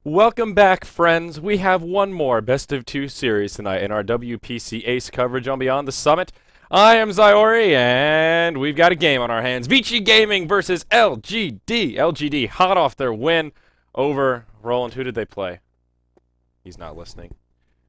Welcome back, friends. We have one more Best of Two series tonight in our WPC Ace coverage on Beyond the Summit. I am Zyori, and we've got a game on our hands. Vici Gaming versus LGD. LGD hot off their win over Roland. Who did they play? He's not listening.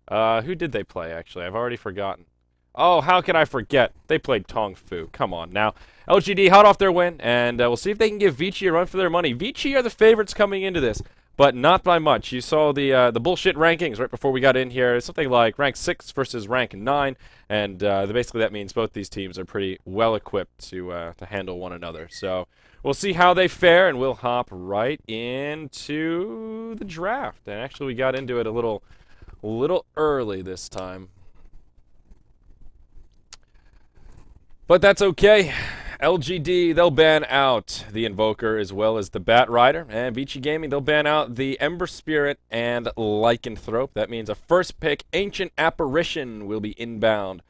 Who did they play, actually? I've already forgotten. Oh, how can I forget? They played Tong Fu. Come on now. LGD hot off their win, and we'll see if they can give Vici a run for their money. Vici are the favorites coming into this, but not by much. You saw the bullshit rankings right before we got in here. Something like rank 6 versus rank 9, and basically that means both these teams are pretty well equipped to handle one another. So we'll see how they fare, and we'll hop right into the draft. And actually, we got into it a little early this time. But that's okay. LGD, they'll ban out the Invoker as well as the Bat Rider. And Vici Gaming, they'll ban out the Ember Spirit and Lycanthrope. That means a first pick Ancient Apparition will be inbound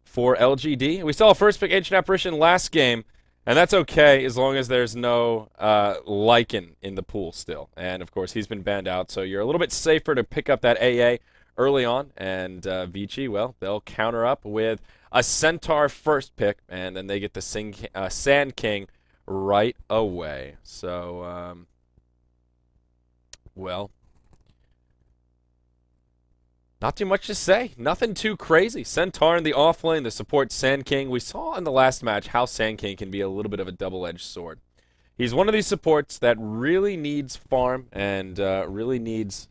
for LGD. We saw a first pick Ancient Apparition last game, and that's okay as long as there's no Lycan in the pool still. And of course, he's been banned out, so you're a little bit safer to pick up that AA early on. And Vici, well, they'll counter up with a Centaur first pick, and then they get the Sand King right away. So, well, not too much to say. Nothing too crazy. Centaur in the offlane, the support Sand King. We saw in the last match how Sand King can be a little bit of a double-edged sword. He's one of these supports that really needs farm and really needs...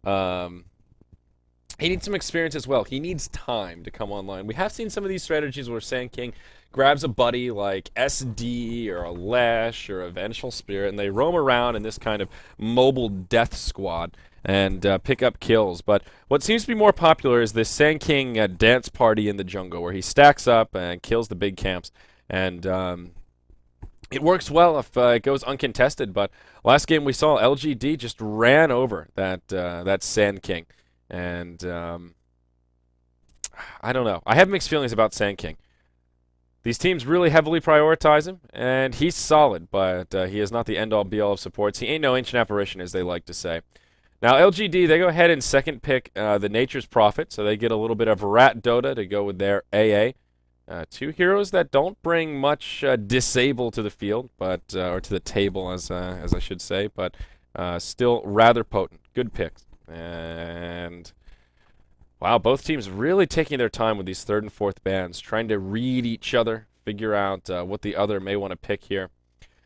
he needs some experience as well. He needs time to come online. We have seen some of these strategies where Sand King grabs a buddy like SD or a Lash or a Vengeful Spirit, and they roam around in this kind of mobile death squad and pick up kills. But what seems to be more popular is this Sand King dance party in the jungle where he stacks up and kills the big camps. And it works well if it goes uncontested. But last game we saw LGD just ran over that Sand King. And I don't know. I have mixed feelings about Sand King. These teams really heavily prioritize him, and he's solid, but he is not the end-all, be-all of supports. He ain't no Ancient Apparition, as they like to say. Now, LGD, they go ahead and second pick the Nature's Prophet, so they get a little bit of Rat Dota to go with their AA. Two heroes that don't bring much disable to the field, but or to the table, as I should say, but still rather potent. Good picks. And wow, both teams really taking their time with these third and fourth bans, trying to read each other, figure out what the other may want to pick here.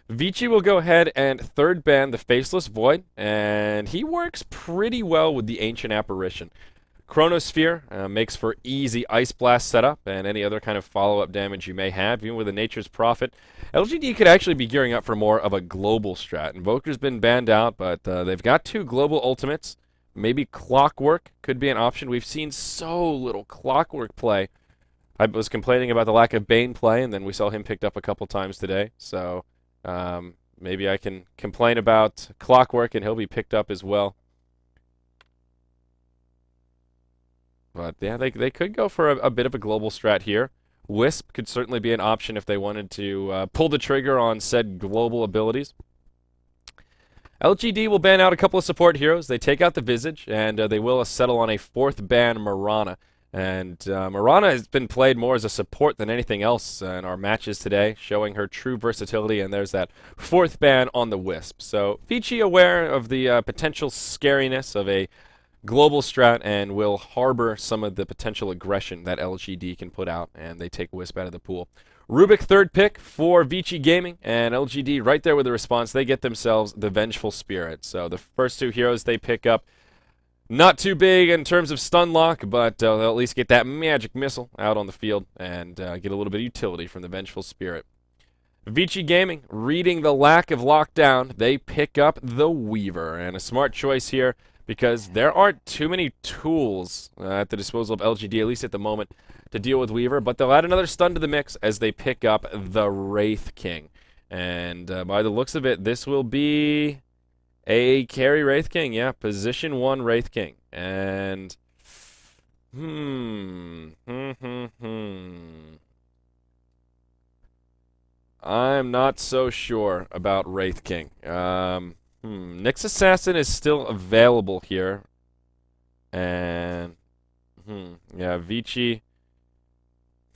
Vici will go ahead and third ban the Faceless Void, and he works pretty well with the Ancient Apparition. Chronosphere makes for easy Ice Blast setup and any other kind of follow-up damage you may have, even with a Nature's Prophet. LGD could actually be gearing up for more of a global strat. Invoker's been banned out, but they've got two global ultimates. Maybe Clockwork could be an option. We've seen so little Clockwork play. I was complaining about the lack of Bane play, and then we saw him picked up a couple times today. So maybe I can complain about Clockwork, and he'll be picked up as well. But yeah, they could go for a bit of a global strat here. Wisp could certainly be an option if they wanted to pull the trigger on said global abilities. LGD will ban out a couple of support heroes. They take out the Visage, and they will settle on a fourth ban, Marana. And Marana has been played more as a support than anything else in our matches today, showing her true versatility, and there's that fourth ban on the Wisp. So Vici aware of the potential scariness of a global strat and will harbor some of the potential aggression that LGD can put out, and they take Wisp out of the pool. Rubik third pick for Vici Gaming, and LGD right there with the response. They get themselves the Vengeful Spirit. So the first two heroes they pick up, not too big in terms of stun lock, but they'll at least get that magic missile out on the field and get a little bit of utility from the Vengeful Spirit. Vici Gaming, reading the lack of lockdown, they pick up the Weaver, and a smart choice here because there aren't too many tools at the disposal of LGD, at least at the moment, to deal with Weaver, but they'll add another stun to the mix as they pick up the Wraith King. And by the looks of it, this will be a carry Wraith King. Yeah, position 1 Wraith King. And I'm not so sure about Wraith King. Nyx Assassin is still available here. And, yeah, Vici.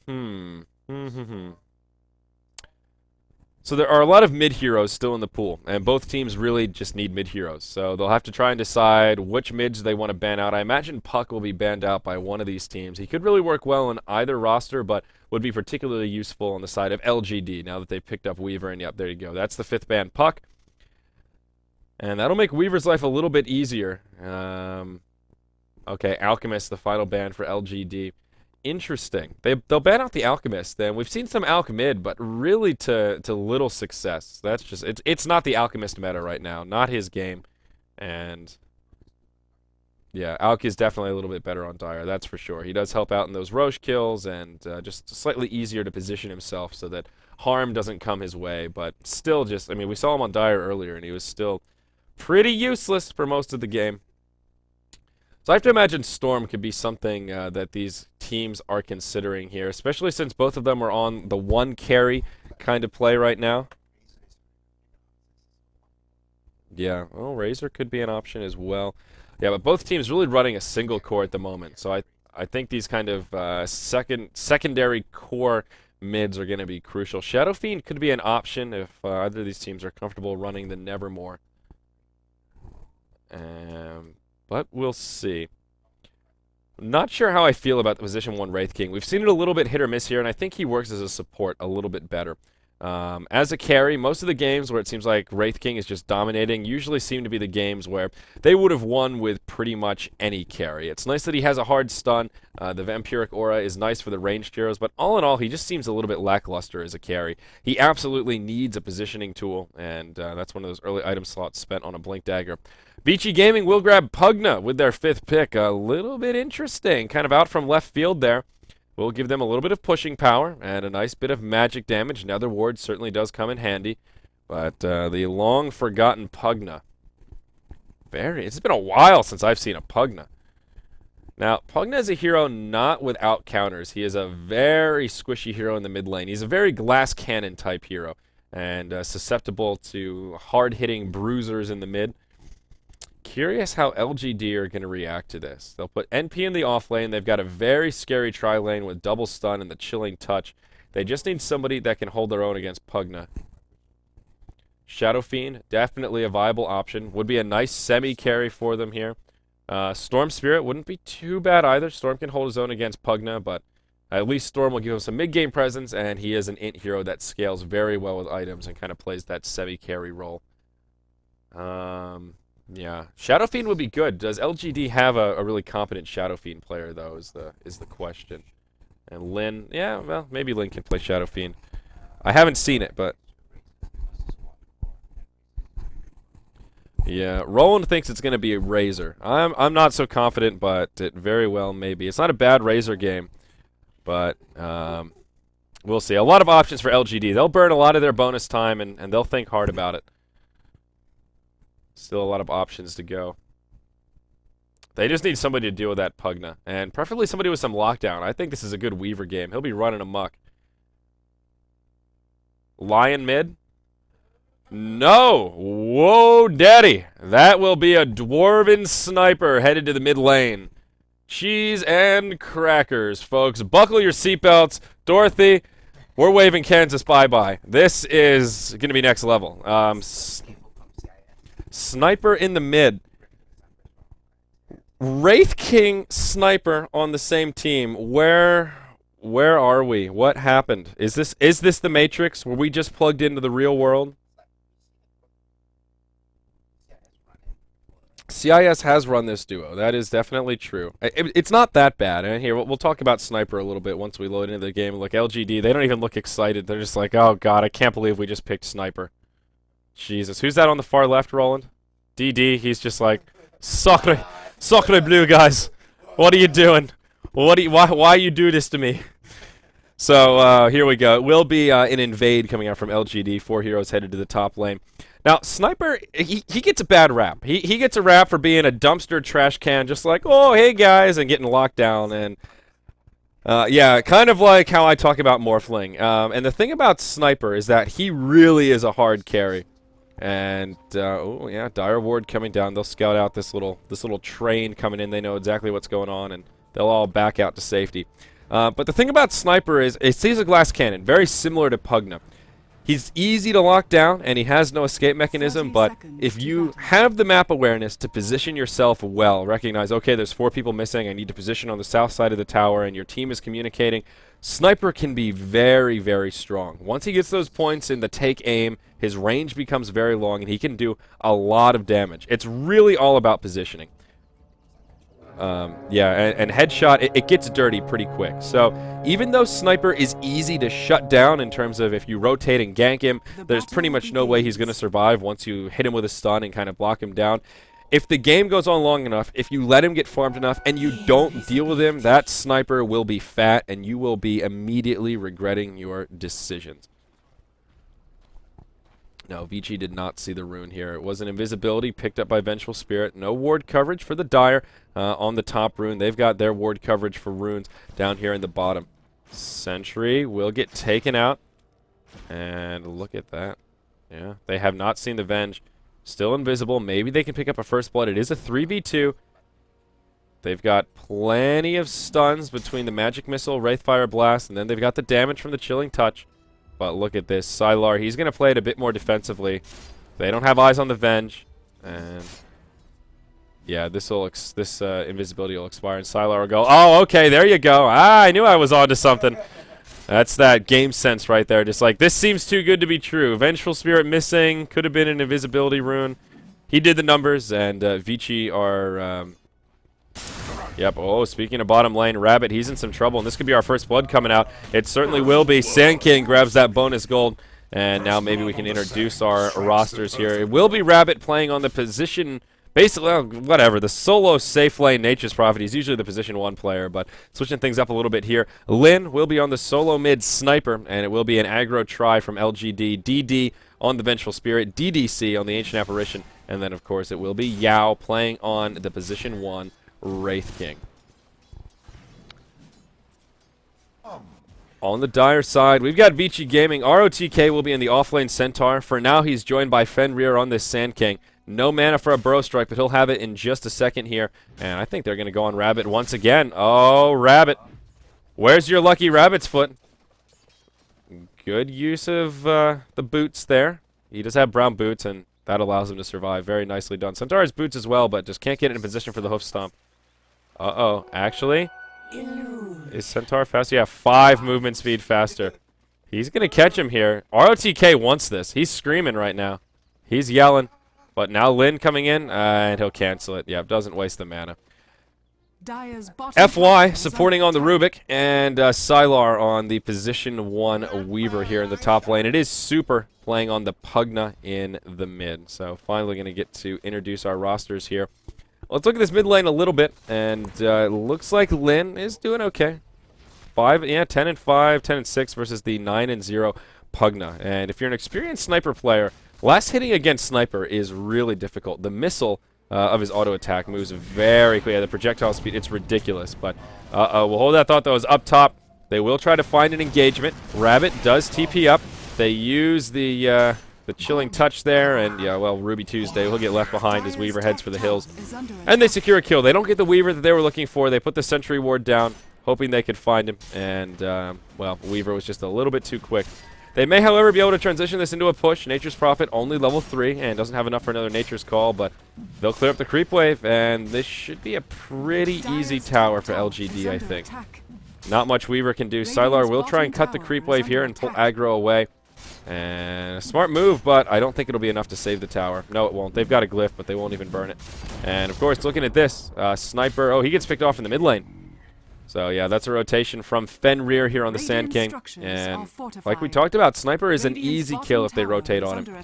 So there are a lot of mid-heroes still in the pool, and both teams really just need mid-heroes. So they'll have to try and decide which mids they want to ban out. I imagine Puck will be banned out by one of these teams. He could really work well on either roster, but would be particularly useful on the side of LGD now that they've picked up Weaver. And yep, there you go. That's the 5th ban, Puck. And that'll make Weaver's life a little bit easier. Okay, Alchemist, the final ban for LGD. Interesting. They'll ban out the Alchemist. Then we've seen some Alch mid, but really to little success. That's just it's not the Alchemist meta right now, not his game, and yeah, Alch is definitely a little bit better on Dire. That's for sure. He does help out in those Roche kills, and just slightly easier to position himself so that harm doesn't come his way. But still, I mean, we saw him on Dire earlier, and he was still pretty useless for most of the game. So I have to imagine Storm could be something that these teams are considering here, especially since both of them are on the one carry kind of play right now. Yeah, well, Razor could be an option as well. Yeah, but both teams really running a single core at the moment. So I think these kind of secondary core mids are going to be crucial. Shadow Fiend could be an option if either of these teams are comfortable running the Nevermore. But we'll see. Not sure how I feel about the position 1 Wraith King. We've seen it a little bit hit or miss here, and I think he works as a support a little bit better. As a carry, most of the games where it seems like Wraith King is just dominating usually seem to be the games where they would have won with pretty much any carry. It's nice that he has a hard stun. The Vampiric Aura is nice for the ranged heroes, but all in all, he just seems a little bit lackluster as a carry. He absolutely needs a positioning tool, and that's one of those early item slots spent on a Blink Dagger. Vici Gaming will grab Pugna with their 5th pick. A little bit interesting, kind of out from left field there. We'll give them a little bit of pushing power and a nice bit of magic damage. Nether Ward certainly does come in handy. But the long-forgotten Pugna. It's been a while since I've seen a Pugna. Now, Pugna is a hero not without counters. He is a very squishy hero in the mid lane. He's a very glass cannon type hero and susceptible to hard-hitting bruisers in the mid. Curious how LGD are going to react to this. They'll put NP in the off lane. They've got a very scary tri lane with double stun and the chilling touch. They just need somebody that can hold their own against Pugna. Shadow Fiend, definitely a viable option. Would be a nice semi-carry for them here. Storm Spirit wouldn't be too bad either. Storm can hold his own against Pugna, but at least Storm will give him some mid-game presence, and he is an int hero that scales very well with items and kind of plays that semi-carry role. Yeah, Shadow Fiend would be good. Does LGD have a really competent Shadow Fiend player, though, is the question. And Lyn, yeah, well, maybe Lyn can play Shadow Fiend. I haven't seen it, but... Yeah, Roland thinks it's going to be a Razor. I'm not so confident, but it very well may be. It's not a bad Razor game, but we'll see. A lot of options for LGD. They'll burn a lot of their bonus time, and they'll think hard about it. Still a lot of options to go. They just need somebody to deal with that Pugna, and preferably somebody with some lockdown. I think this is a good Weaver game. He'll be running amok. Lion mid? No! Whoa, daddy! That will be a Dwarven Sniper headed to the mid lane. Cheese and crackers, folks. Buckle your seatbelts. Dorothy, we're waving Kansas bye-bye. This is going to be next level. Sniper in the mid. Wraith King Sniper on the same team. Where are we? What happened? Is this the Matrix? Were we just plugged into the real world? CIS has run this duo. That is definitely true. It's not that bad. And here, we'll talk about Sniper a little bit once we load into the game. Look, LGD, they don't even look excited. They're just like, oh, God, I can't believe we just picked Sniper. Jesus. Who's that on the far left, Roland? DD, he's just like, Sacre bleu, guys. What are you doing? Why you do this to me? So, here we go. It will be an invade coming out from LGD. 4 heroes headed to the top lane. Now, Sniper, he gets a bad rap. He gets a rap for being a dumpster trash can, just like, oh, hey, guys, and getting locked down. And, yeah, kind of like how I talk about Morphling. And the thing about Sniper is that he really is a hard carry. And oh yeah, Dire Ward coming down. They'll scout out this little train coming in. They know exactly what's going on, and they'll all back out to safety. But the thing about Sniper is, he's a glass cannon, very similar to Pugna. He's easy to lock down, and he has no escape mechanism, but if you have the map awareness to position yourself well, recognize, okay, there's 4 people missing, I need to position on the south side of the tower, and your team is communicating, Sniper can be very, very strong. Once he gets those points in the take aim, his range becomes very long, and he can do a lot of damage. It's really all about positioning. Yeah, and headshot, it gets dirty pretty quick. So even though Sniper is easy to shut down in terms of if you rotate and gank him, there's pretty much no way he's going to survive once you hit him with a stun and kind of block him down. If the game goes on long enough, if you let him get farmed enough and you don't deal with him, that Sniper will be fat and you will be immediately regretting your decisions. No, Vici did not see the rune here. It was an invisibility picked up by Vengeful Spirit. No ward coverage for the Dire on the top rune. They've got their ward coverage for runes down here in the bottom. Sentry will get taken out. And look at that. Yeah, they have not seen the Venge. Still invisible. Maybe they can pick up a first blood. It is a 3v2. They've got plenty of stuns between the Magic Missile, Wraithfire Blast, and then they've got the damage from the Chilling Touch. But look at this. Sylar, he's going to play it a bit more defensively. They don't have eyes on the Venge. And yeah, this invisibility will expire, and Sylar will go, oh, okay, there you go. Ah, I knew I was onto something. That's that game sense right there. Just like, this seems too good to be true. Vengeful Spirit missing. Could have been an invisibility rune. He did the numbers, and Vici are... Yep, oh, speaking of bottom lane, Rabbit, he's in some trouble, and this could be our first blood coming out. It certainly will be. Sand King grabs that bonus gold, and now maybe we can introduce our rosters here. It will be Rabbit playing on the position, basically, whatever, the solo safe lane Nature's Prophet. He's usually the position 1 player, but switching things up a little bit here. Lin will be on the solo mid Sniper, and it will be an aggro try from LGD. DD on the Vengeful Spirit, DDC on the Ancient Apparition, and then, of course, it will be Yao playing on the position 1 Wraith King. On the Dire side, we've got Vici Gaming. ROTK will be in the offlane Centaur. For now, he's joined by Fenrir on this Sand King. No mana for a Burrow Strike, but he'll have it in just a second here. And I think they're going to go on Rabbit once again. Oh, Rabbit. Where's your lucky rabbit's foot? Good use of the boots there. He does have brown boots, and that allows him to survive. Very nicely done. Centaur has boots as well, but just can't get it in position for the hoof stomp. Uh-oh. Actually, is Centaur fast? Yeah, 5 movement speed faster. He's going to catch him here. ROTK wants this. He's screaming right now. He's yelling. But now Lin coming in, and he'll cancel it. Yeah, doesn't waste the mana. FY supporting on the Rubik, and Sylar on the position 1 Weaver here in the top lane. It is Super playing on the Pugna in the mid. So finally going to get to introduce our rosters here. Let's look at this mid lane a little bit, and it looks like Lin is doing okay. 10 and 5, 10 and 6 versus the 9 and 0 Pugna. And if you're an experienced Sniper player, last hitting against Sniper is really difficult. The missile of his auto attack moves very quickly. The projectile speed, it's ridiculous. But we'll hold that thought though. Is up top. They will try to find an engagement. Rabbit does TP up. They use the Chilling Touch there, and yeah, well, Ruby Tuesday will get left behind as Weaver heads for the hills. And they secure a kill. They don't get the Weaver that they were looking for. They put the Sentry Ward down, hoping they could find him. And, well, Weaver was just a little bit too quick. They may, however, be able to transition this into a push. Nature's Prophet only level 3 and doesn't have enough for another Nature's Call, but they'll clear up the creep wave, and this should be a pretty easy tower for LGD, I think. Not much Weaver can do. Sylar will try and cut the creep wave here and pull aggro away. And a smart move, but I don't think it'll be enough to save the tower. No, it won't. They've got a glyph, but they won't even burn it. And, of course, looking at this, Sniper, oh, he gets picked off in the mid lane. So, yeah, that's a rotation from Fenrir here on the Sand King. And like we talked about, Sniper is an easy kill if they rotate on him.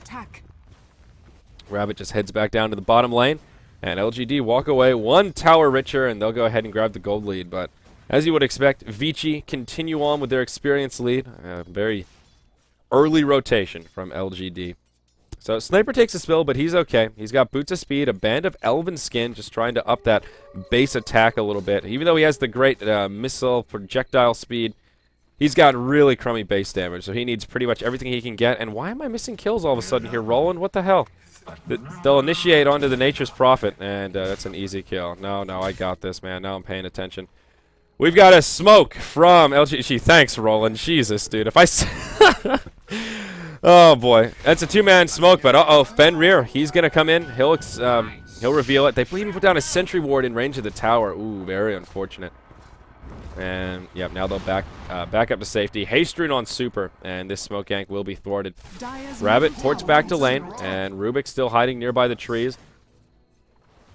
Rabbit just heads back down to the bottom lane. And LGD walk away 1 tower richer, and they'll go ahead and grab the gold lead. But as you would expect, Vici continue on with their experience lead. Very early rotation from LGD. So Sniper takes a spill, but he's okay. He's got Boots of Speed, a band of Elven Skin, just trying to up that base attack a little bit. Even though he has the great missile projectile speed, He's got really crummy base damage, so he needs pretty much everything he can get. And why am I missing kills all of a sudden here? Roland, what the hell? They'll initiate onto the Nature's Prophet, and that's an easy kill. No, I got this, man. Now I'm paying attention. We've got a smoke from LGD. Thanks, Roland. Jesus, dude. If I... Oh, boy. That's a two-man smoke, but uh-oh. Fenrir, he's going to come in. He'll reveal it. They even put down a sentry ward in range of the tower. Ooh, very unfortunate. And, yep, now they'll back up to safety. Hastrun on super, and this smoke gank will be thwarted. Rabbit ports back to lane, and Rubik's still hiding nearby the trees.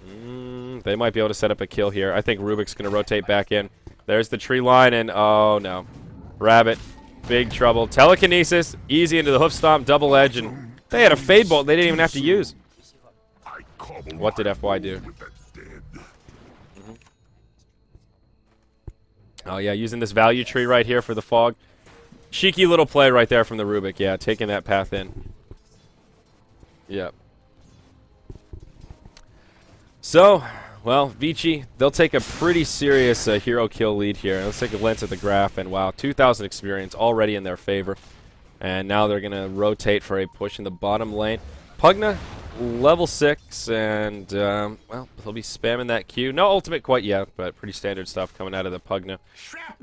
They might be able to set up a kill here. I think Rubik's going to rotate back in. There's the tree line, and oh, no. Rabbit, big trouble. Telekinesis, easy into the hoof stomp, double edge, and they had a fade bolt they didn't even have to use. What did FY do? Oh, yeah, using this value tree right here for the fog. Cheeky little play right there from the Rubik. Yeah, taking that path in. Yep. So, well, Vici, they'll take a pretty serious hero kill lead here. Let's take a glance at the graph, and wow, 2,000 experience already in their favor. And now they're going to rotate for a push in the bottom lane. Pugna, level 6, and, well, he'll be spamming that Q. No ultimate quite yet, but pretty standard stuff coming out of the Pugna.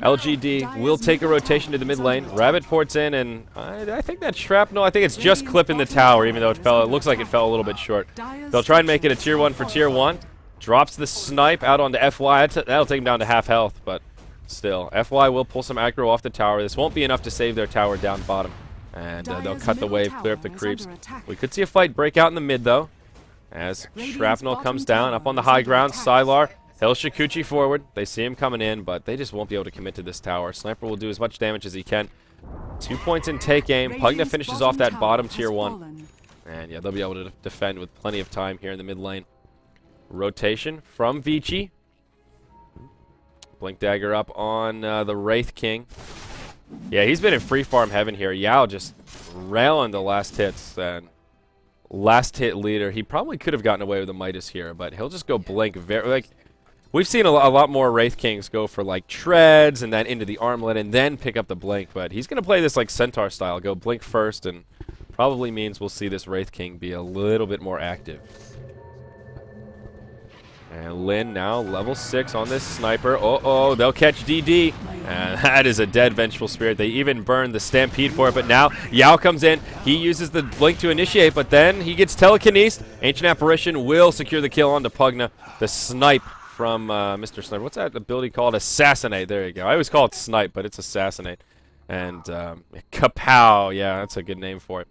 LGD will take a rotation to the mid lane. Rabbit ports in, and I think that shrapnel, I think it's just clipping the tower, even though it looks like it fell a little bit short. They'll try and make it a tier 1 for tier 1. Drops the snipe out onto FY. That'll take him down to half health, but still. FY will pull some aggro off the tower. This won't be enough to save their tower down bottom. And they'll cut the wave, clear up the creeps. We could see a fight break out in the mid, though. As Shrapnel comes down, up on the high ground. Sylar, he'll Shikuchi forward. They see him coming in, but they just won't be able to commit to this tower. Sniper will do as much damage as he can. 2 points in take aim. Pugna finishes off that bottom tier 1. And yeah, they'll be able to defend with plenty of time here in the mid lane. Rotation from Vici. Blink Dagger up on the Wraith King. Yeah, he's been in free farm heaven here. Yao just railing the last hits. And last hit leader. He probably could have gotten away with the Midas here, but he'll just go blink. We've seen a lot more Wraith Kings go for like treads and then into the armlet and then pick up the blink. But he's going to play this like Centaur style. Go blink first, and probably means we'll see this Wraith King be a little bit more active. And Lin now level 6 on this sniper. Uh-oh, they'll catch DD. And that is a dead Vengeful Spirit. They even burned the Stampede for it, but now Yao comes in. He uses the blink to initiate, but then he gets telekinesed. Ancient Apparition will secure the kill onto Pugna. The snipe from Mr. Sniper. What's that ability called? Assassinate. There you go. I always call it snipe, but it's assassinate. And kapow. Yeah, that's a good name for it.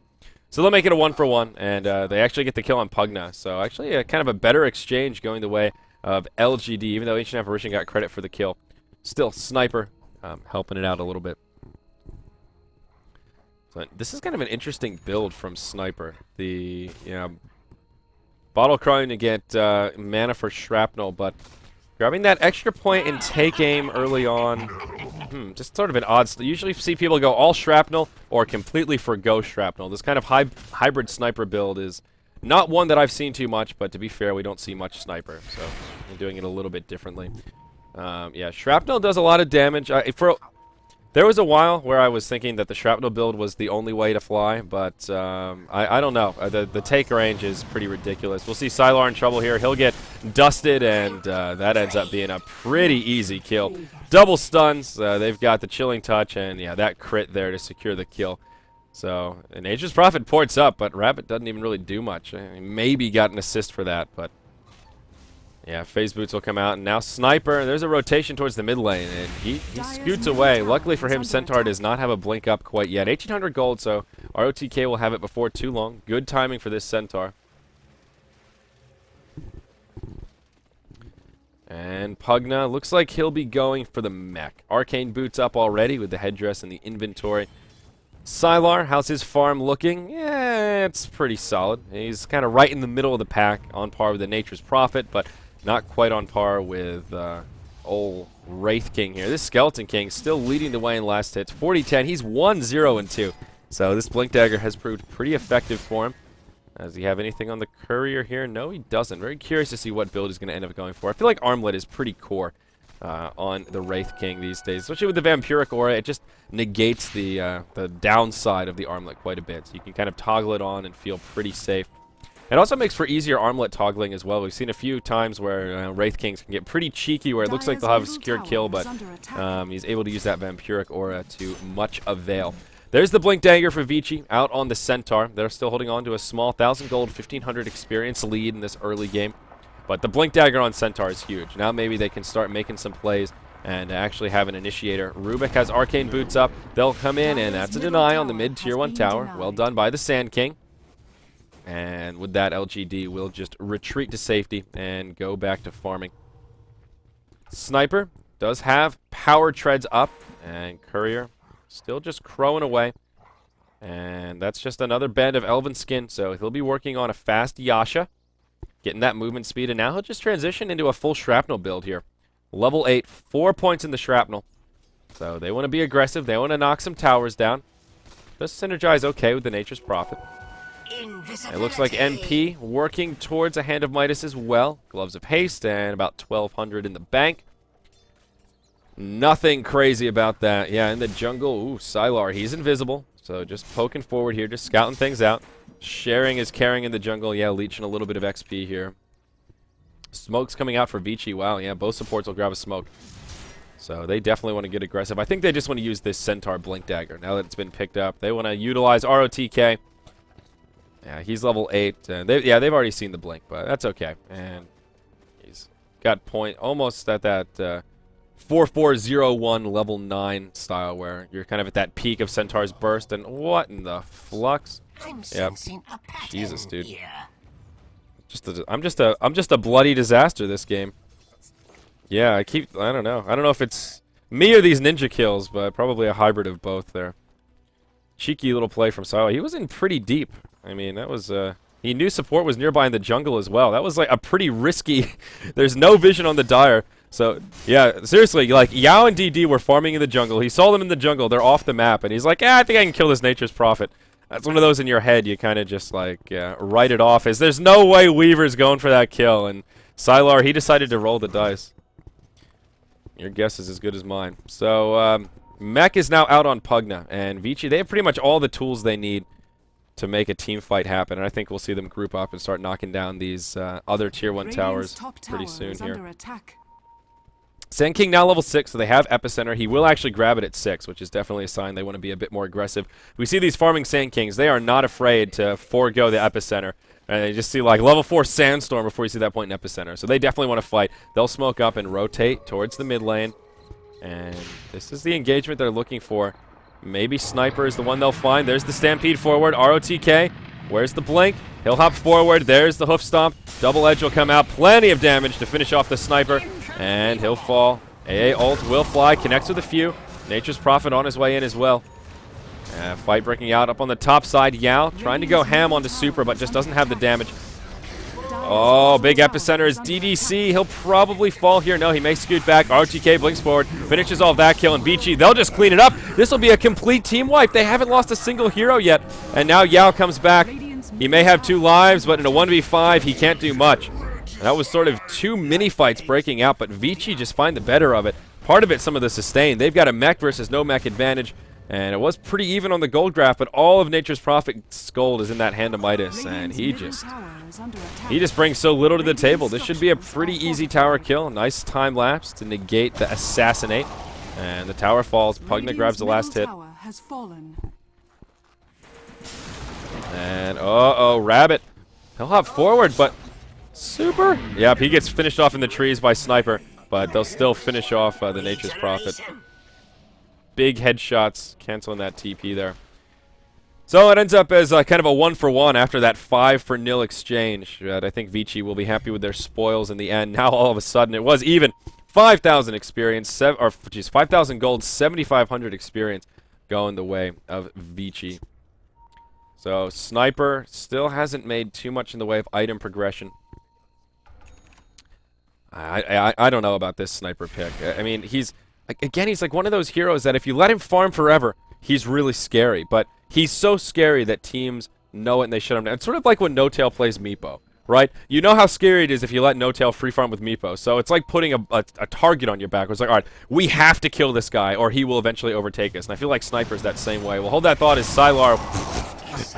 So they'll make it a 1-for-1, and they actually get the kill on Pugna. So actually kind of a better exchange going the way of LGD, even though Ancient Apparition got credit for the kill. Still, Sniper helping it out a little bit. So this is kind of an interesting build from Sniper. The Bottle Crying to get mana for Shrapnel, but grabbing that extra point in take aim early on, just sort of an odd. Usually see people go all Shrapnel or completely forgo Shrapnel. This kind of hybrid Sniper build is not one that I've seen too much, but to be fair, we don't see much Sniper, so I'm doing it a little bit differently. Yeah, Shrapnel does a lot of damage. There was a while where I was thinking that the Shrapnel build was the only way to fly, but I don't know. The take range is pretty ridiculous. We'll see Sylar in trouble here. He'll get dusted, and that ends up being a pretty easy kill. Double stuns. They've got the Chilling Touch, and yeah, that crit there to secure the kill. So, Nature's Prophet ports up, but Rabbit doesn't even really do much. Maybe got an assist for that, but yeah, Phase Boots will come out, and now Sniper. There's a rotation towards the mid lane, and he scoots away. Luckily for him, Centaur does not have a blink up quite yet. 1,800 gold, so ROTK will have it before too long. Good timing for this Centaur. And Pugna looks like he'll be going for the mech. Arcane Boots up already with the headdress and the inventory. Sylar, how's his farm looking? Yeah, it's pretty solid. He's kind of right in the middle of the pack, on par with the Nature's Prophet, but not quite on par with old Wraith King here. This Skeleton King still leading the way in last hits. 40-10. He's 1-0-2. So this Blink Dagger has proved pretty effective for him. Does he have anything on the Courier here? No, he doesn't. Very curious to see what build he's going to end up going for. I feel like Armlet is pretty core. on the Wraith King these days, especially with the Vampiric Aura. It just negates the downside of the armlet quite a bit, so you can kind of toggle it on and feel pretty safe. It also makes for easier armlet toggling as well. We've seen a few times where Wraith Kings can get pretty cheeky, where it looks like they'll have a secured kill, but he's able to use that Vampiric Aura to much avail. There's the Blink Dagger for Vici out on the Centaur. They're still holding on to a small 1,000 gold, 1,500 experience lead in this early game. But the Blink Dagger on Centaur is huge. Now maybe they can start making some plays and actually have an initiator. Rubik has Arcane Boots up. They'll come in, and that's a deny on the mid-tier 1 tower. Well done by the Sand King. And with that, LGD will just retreat to safety and go back to farming. Sniper does have power treads up, and Courier still just crowing away. And that's just another band of Elven Skin, so he'll be working on a fast Yasha, getting that movement speed, and now he'll just transition into a full Shrapnel build here. Level 8, 4 points in the Shrapnel. So they want to be aggressive, they want to knock some towers down. Just synergize okay with the Nature's Prophet. It looks like NP working towards a Hand of Midas as well. Gloves of Haste and about 1,200 in the bank. Nothing crazy about that. Yeah, in the jungle, ooh, Sylar, he's invisible. So just poking forward here, just scouting things out. Sharing is caring in the jungle. Yeah, leeching a little bit of XP here. Smoke's coming out for Vici. Wow, yeah, both supports will grab a smoke. So they definitely want to get aggressive. I think they just want to use this Centaur Blink Dagger now that it's been picked up. They want to utilize ROTK. Yeah, he's level 8. And they've already seen the blink, but that's okay. And he's got point almost at that 4401 level 9 style where you're kind of at that peak of Centaur's burst. And what in the flux? Yep. Jesus, dude. I'm just a bloody disaster this game. Yeah, I don't know. I don't know if it's me or these ninja kills, but probably a hybrid of both there. Cheeky little play from Silo. He was in pretty deep. I mean, that was, he knew support was nearby in the jungle as well. That was like a pretty risky, there's no vision on the Dire. So, yeah, seriously, like, Yao and DD were farming in the jungle. He saw them in the jungle. They're off the map. And he's like, I think I can kill this Nature's Prophet. That's one of those in your head. You kind of just, like, write it off as there's no way Weaver's going for that kill. And Sylar, he decided to roll the dice. Your guess is as good as mine. So, Mech is now out on Pugna. And Vici, they have pretty much all the tools they need to make a team fight happen, and I think we'll see them group up and start knocking down these other tier 1 towers pretty soon here. Sand King now level 6, so they have Epicenter. He will actually grab it at 6, which is definitely a sign they want to be a bit more aggressive. We see these farming Sand Kings. They are not afraid to forego the Epicenter. And they just see like level 4 Sandstorm before you see that point in Epicenter. So they definitely want to fight. They'll smoke up and rotate towards the mid lane. And this is the engagement they're looking for. Maybe Sniper is the one they'll find. There's the Stampede forward. ROTK. Where's the blink? He'll hop forward. There's the Hoof Stomp. Double Edge will come out. Plenty of damage to finish off the Sniper. And he'll fall. AA ult will fly. Connects with a few. Nature's Prophet on his way in as well. Fight breaking out up on the top side. Yao trying to go ham onto Super, but just doesn't have the damage. Oh, big Epicenter is DDC. He'll probably fall here. No, he may scoot back. RTK blinks forward, finishes off that kill, and Vici, they'll just clean it up. This will be a complete team wipe. They haven't lost a single hero yet. And now Yao comes back. He may have 2 lives, but in a 1v5, he can't do much. And that was sort of 2 mini-fights breaking out, but Vici just find the better of it. Part of it, some of the sustain. They've got a mech versus no mech advantage. And it was pretty even on the gold graph, but all of Nature's Prophet's gold is in that Hand of Midas, and he just brings so little to the table. This should be a pretty easy tower kill. Nice time lapse to negate the assassinate. And the tower falls. Pugna grabs the last hit. And, uh-oh, Rabbit. He'll hop forward, but Super? Yep, he gets finished off in the trees by Sniper, but they'll still finish off the Nature's Prophet. Big headshots, canceling that TP there. So it ends up as kind of a 1-for-1 after that 5-for-0 exchange. I think Vici will be happy with their spoils in the end. Now all of a sudden it was even. 5,000 experience, 5,000 gold, 7,500 experience going the way of Vici. So Sniper still hasn't made too much in the way of item progression. I don't know about this Sniper pick. I mean, he's like one of those heroes that if you let him farm forever, he's really scary. But he's so scary that teams know it and they shut him down. It's sort of like when No Tail plays Meepo, right? You know how scary it is if you let No Tail free farm with Meepo. So it's like putting a target on your back. It's like, all right, we have to kill this guy or he will eventually overtake us. And I feel like Sniper's that same way. Well, hold that thought as Sylar,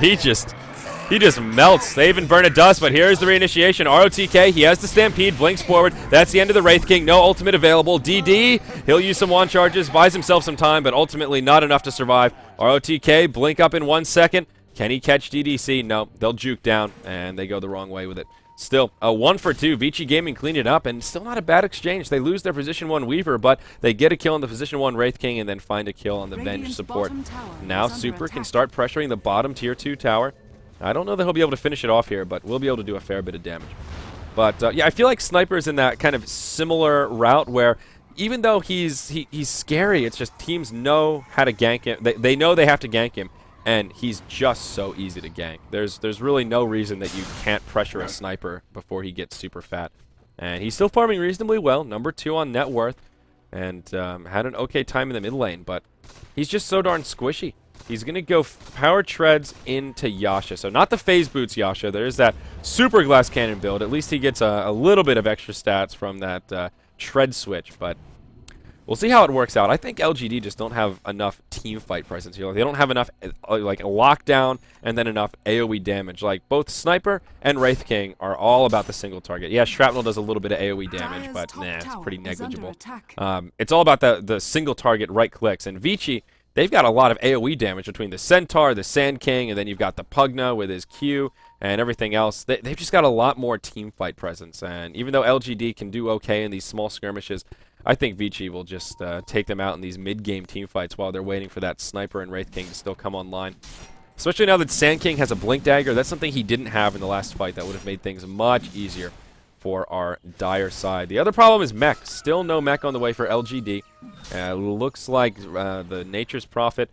he just melts. They even burn a dust, but here's the reinitiation. ROTK, he has the Stampede, blinks forward. That's the end of the Wraith King. No ultimate available. DD, he'll use some wand charges, buys himself some time, but ultimately not enough to survive. ROTK, blink up in 1 second. Can he catch DDC? No, they'll juke down, and they go the wrong way with it. Still, a 1 for 2. Vici Gaming cleaned it up, and still not a bad exchange. They lose their position 1 Weaver, but they get a kill on the position 1 Wraith King and then find a kill on the bench support. Now Super can start pressuring the bottom tier 2 tower. I don't know that he'll be able to finish it off here, but we'll be able to do a fair bit of damage. But, yeah, I feel like Sniper's in that kind of similar route where even though he's scary, it's just teams know how to gank him. They know they have to gank him, and he's just so easy to gank. There's really no reason that you can't pressure a Sniper before he gets super fat. And he's still farming reasonably well, number 2 on net worth, and had an okay time in the mid lane, but he's just so darn squishy. He's going to go power treads into Yasha. So not the phase boots Yasha. There's that super glass cannon build. At least he gets a little bit of extra stats from that tread switch. But we'll see how it works out. I think LGD just don't have enough team fight presence here. Like, they don't have enough like a lockdown and then enough AoE damage. Like both Sniper and Wraith King are all about the single target. Yeah, Shrapnel does a little bit of AoE damage, but nah, it's pretty negligible. It's all about the single target right clicks. And Vici, they've got a lot of AoE damage between the Centaur, the Sand King, and then you've got the Pugna with his Q and everything else. They've just got a lot more team fight presence. And even though LGD can do okay in these small skirmishes, I think Vici will just take them out in these mid-game team fights while they're waiting for that Sniper and Wraith King to still come online. Especially now that Sand King has a Blink Dagger. That's something he didn't have in the last fight. That would have made things much easier for our dire side. The other problem is mech. Still no mech on the way for LGD. Looks like the Nature's Prophet,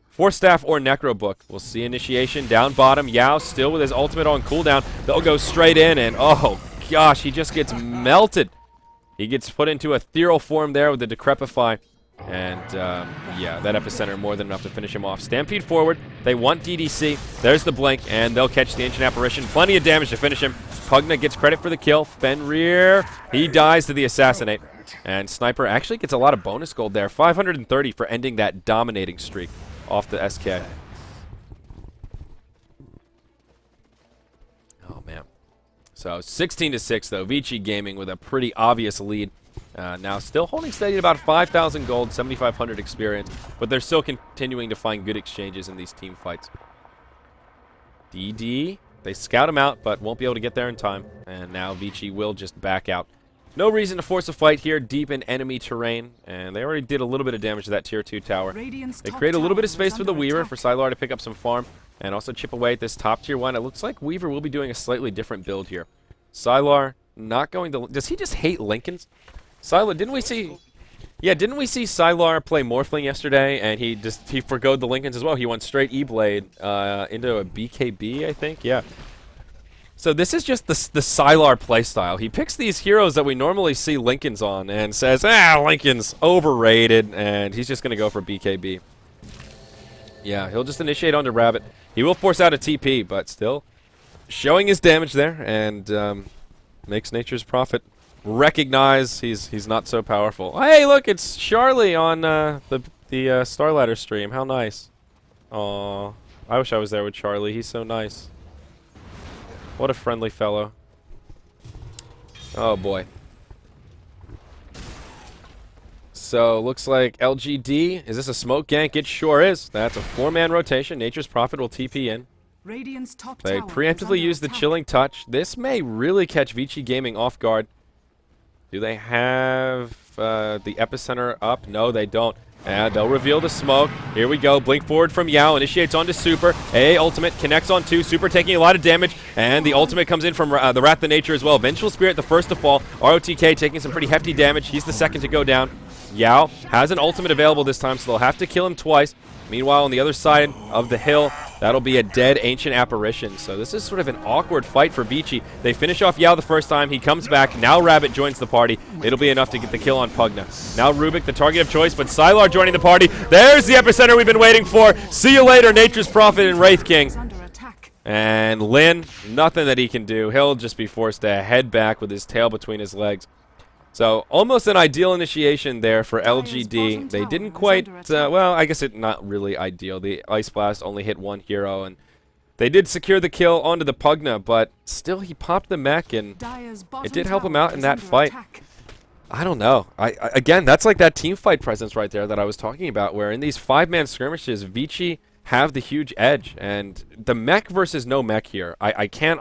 Force Staff, or Necro Book. We'll see initiation down bottom. Yao still with his ultimate on cooldown. They'll go straight in, and oh gosh, he just gets melted. He gets put into ethereal form there with the Decrepify. And, yeah, that Epicenter more than enough to finish him off. Stampede forward. They want DDC. There's the Blink, and they'll catch the Ancient Apparition. Plenty of damage to finish him. Pugna gets credit for the kill. Fenrir, he dies to the Assassinate. And Sniper actually gets a lot of bonus gold there. 530 for ending that dominating streak off the SK. Oh, man. So 16-6, though. Vici Gaming with a pretty obvious lead. Now still holding steady at about 5,000 gold, 7,500 experience, but they're still continuing to find good exchanges in these team fights. DD, they scout him out, but won't be able to get there in time. And now Vici will just back out. No reason to force a fight here deep in enemy terrain, and they already did a little bit of damage to that tier 2 tower. They create a little bit of space for the Weaver for Sylar to pick up some farm, and also chip away at this top tier 1. It looks like Weaver will be doing a slightly different build here. Sylar not going to... Does he just hate Lincolns? Sylar, didn't we see Sylar play Morphling yesterday, and he forgoed the Lincolns as well. He went straight E-Blade into a BKB, I think. Yeah. So this is just the Sylar playstyle. He picks these heroes that we normally see Lincolns on and says, Lincoln's overrated, and he's just going to go for BKB. Yeah, he'll just initiate onto Rabbit. He will force out a TP, but still showing his damage there, and makes Nature's Prophet recognize he's not so powerful. Hey, look, it's Charlie on the Starladder stream. How nice. Aw, I wish I was there with Charlie. He's so nice. What a friendly fellow. Oh boy. So looks like LGD. Is this a smoke gank? It sure is. That's a 4-man rotation. Nature's Prophet will TP in. They preemptively use the Chilling Touch. This may really catch Vici Gaming off guard. Do they have the Epicenter up? No, they don't. And they'll reveal the smoke. Here we go. Blink forward from Yao. Initiates onto Super. Ultimate connects on 2. Super taking a lot of damage. And the ultimate comes in from the Wrath of Nature as well. Vengeful Spirit, the first to fall. ROTK taking some pretty hefty damage. He's the second to go down. Yao has an ultimate available this time, so they'll have to kill him twice. Meanwhile, on the other side of the hill, that'll be a dead Ancient Apparition. So this is sort of an awkward fight for Vici. They finish off Yao the first time. He comes back. Now Rabbit joins the party. It'll be enough to get the kill on Pugna. Now Rubik, the target of choice, but Sylar joining the party. There's the Epicenter we've been waiting for. See you later, Nature's Prophet and Wraith King. And Lin, nothing that he can do. He'll just be forced to head back with his tail between his legs. So, almost an ideal initiation there for LGD. They didn't quite, well, I guess not really ideal. The Ice Blast only hit one hero, and they did secure the kill onto the Pugna, but still he popped the mech, and it did help him out in that fight. I don't know. Again, that's like that team fight presence right there that I was talking about, where in these 5-man skirmishes, Vici have the huge edge, and the mech versus no mech here, I can't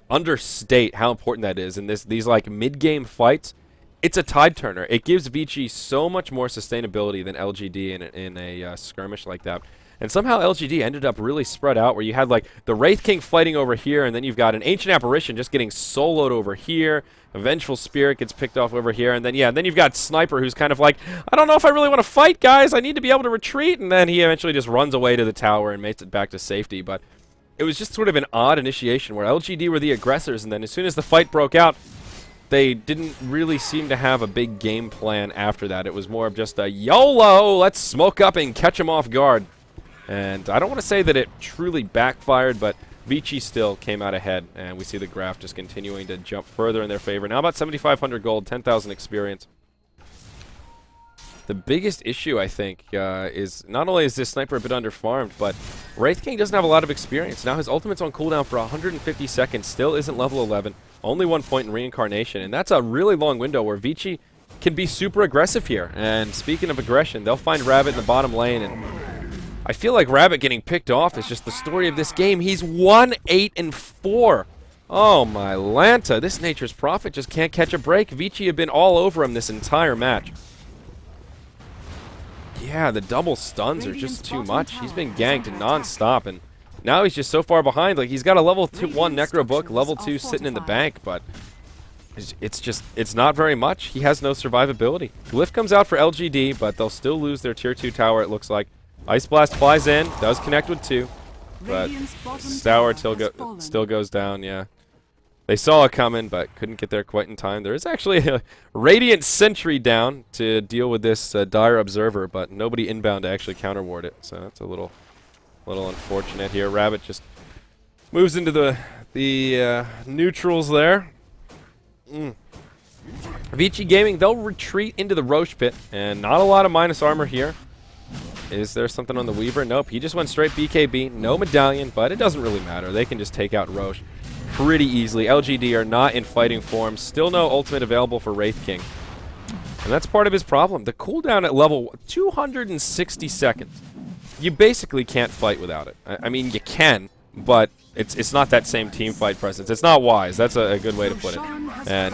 understate how important that is in these like mid-game fights. It's a tide turner. It gives Vici so much more sustainability than LGD in a skirmish like that. And somehow LGD ended up really spread out, where you had like the Wraith King fighting over here, and then you've got an Ancient Apparition just getting soloed over here. A Vengeful Spirit gets picked off over here, and then then you've got Sniper, who's kind of like, I don't know if I really want to fight, guys. I need to be able to retreat, and then he eventually just runs away to the tower and makes it back to safety. But it was just sort of an odd initiation where LGD were the aggressors, and then as soon as the fight broke out, they didn't really seem to have a big game plan after that. It was more of just a YOLO, let's smoke up and catch him off guard. And I don't want to say that it truly backfired, but Vici still came out ahead, and we see the graph just continuing to jump further in their favor. Now about 7,500 gold, 10,000 experience. The biggest issue, I think, is not only is this Sniper a bit underfarmed, but Wraith King doesn't have a lot of experience. Now his ultimate's on cooldown for 150 seconds, still isn't level 11, only 1 point in Reincarnation, and that's a really long window where Vici can be super aggressive here. And speaking of aggression, they'll find Rabbit in the bottom lane, and I feel like Rabbit getting picked off is just the story of this game. He's 1-8-4. Oh my Lanta, this Nature's Prophet just can't catch a break. Vici have been all over him this entire match. Yeah, the double stuns are just too much. He's been ganked non-stop, and now he's just so far behind. Like, he's got a level 1 Necro Book, level 2 sitting in the bank, but it's not very much. He has no survivability. Glyph comes out for LGD, but they'll still lose their tier 2 tower, it looks like. Ice Blast flies in, does connect with 2, but Tower still goes down, yeah. They saw it coming, but couldn't get there quite in time. There is actually a Radiant Sentry down to deal with this Dire Observer, but nobody inbound to actually counterward it, so that's a little unfortunate here. Rabbit just moves into the neutrals there. Vici Gaming, they'll retreat into the Roche Pit, and not a lot of minus armor here. Is there something on the Weaver? Nope, he just went straight BKB. No medallion, but it doesn't really matter. They can just take out Roche pretty easily. LGD are not in fighting form. Still no ultimate available for Wraith King. And that's part of his problem. The cooldown at level 260 seconds. You basically can't fight without it. I mean, you can, but it's not that same team fight presence. It's not wise. That's a good way to put it. And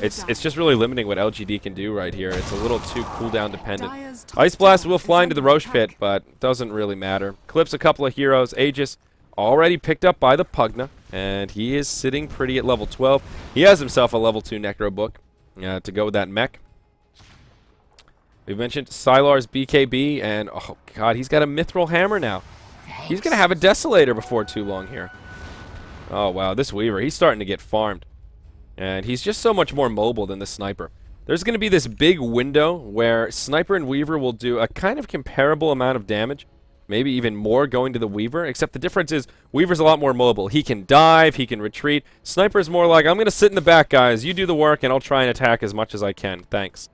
it's just really limiting what LGD can do right here. It's a little too cooldown dependent. Ice Blast will fly into the Roche Pit, but doesn't really matter. Clips a couple of heroes. Aegis already picked up by the Pugna, and he is sitting pretty at level 12. He has himself a level 2 Necro Book to go with that mech. We mentioned Sylar's BKB, and oh god, he's got a Mithril Hammer now. He's going to have a Desolator before too long here. Oh wow, this Weaver, he's starting to get farmed. And he's just so much more mobile than the Sniper. There's going to be this big window where Sniper and Weaver will do a kind of comparable amount of damage. Maybe even more going to the Weaver, except the difference is Weaver's a lot more mobile. He can dive, he can retreat. Sniper's more like, I'm going to sit in the back, guys. You do the work, and I'll try and attack as much as I can. Thanks.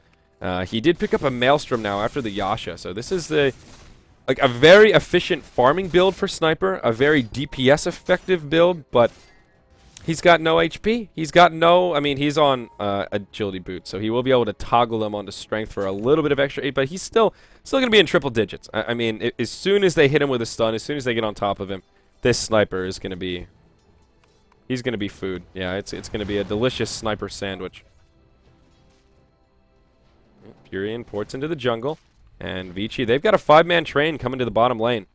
He did pick up a Maelstrom now after the Yasha, so this is a very efficient farming build for Sniper, a very DPS effective build, but he's got no HP. He's got no, I mean, he's on agility boots, so he will be able to toggle them onto strength for a little bit of extra, but he's still going to be in triple digits. I mean, as soon as they hit him with a stun, as soon as they get on top of him, this Sniper is going to be, he's going to be food. Yeah, it's going to be a delicious Sniper sandwich. Furion ports into the jungle, and Vici, they've got a 5-man train coming to the bottom lane.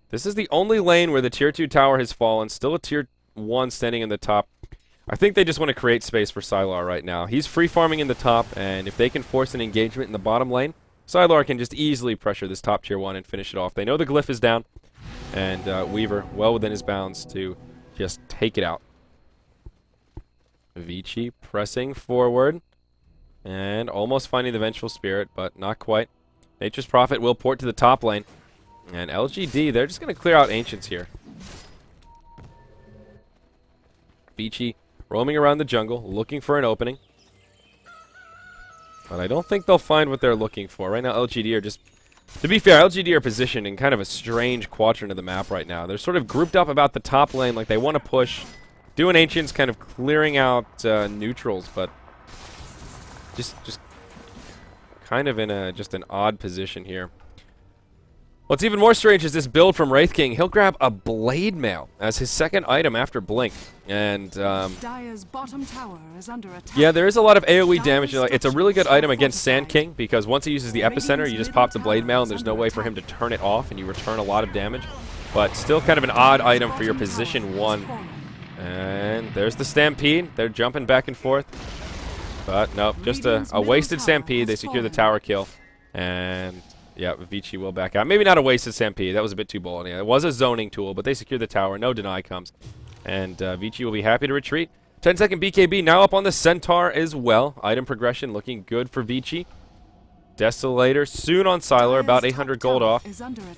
This is the only lane where the tier 2 tower has fallen, still a tier 1 standing in the top. I think they just want to create space for Sylar right now. He's free farming in the top, and if they can force an engagement in the bottom lane, Sylar can just easily pressure this top tier 1 and finish it off. They know the Glyph is down, and Weaver well within his bounds to just take it out. Vici pressing forward, and almost finding the Vengeful Spirit, but not quite. Nature's Prophet will port to the top lane. And LGD, they're just going to clear out Ancients here. Vici roaming around the jungle, looking for an opening. But I don't think they'll find what they're looking for. Right now, LGD are just... To be fair, LGD are positioned in kind of a strange quadrant of the map right now. They're sort of grouped up about the top lane, like they want to push. Doing Ancients, kind of clearing out neutrals, but... Just kind of in just an odd position here. What's even more strange is this build from Wraith King. He'll grab a Blade Mail as his second item after Blink. And, Dire's bottom tower is under attack. yeah, there is a lot of AoE damage. It's a really good item against Sand King because once he uses the Epicenter, you just pop the Blade Mail and there's no way for him to turn it off and you return a lot of damage. But still kind of an odd item for your position 1. And there's the Stampede. They're jumping back and forth. But, nope, just a wasted Stampede. They secure the tower kill. And... yeah, Vici will back out. Maybe not a wasted Stampede. That was a bit too bold. Yeah, it was a zoning tool, but they secured the tower. No deny comes. And Vici will be happy to retreat. 10-second BKB now up on the Centaur as well. Item progression looking good for Vici. Desolator soon on Sylar, about 800 gold off.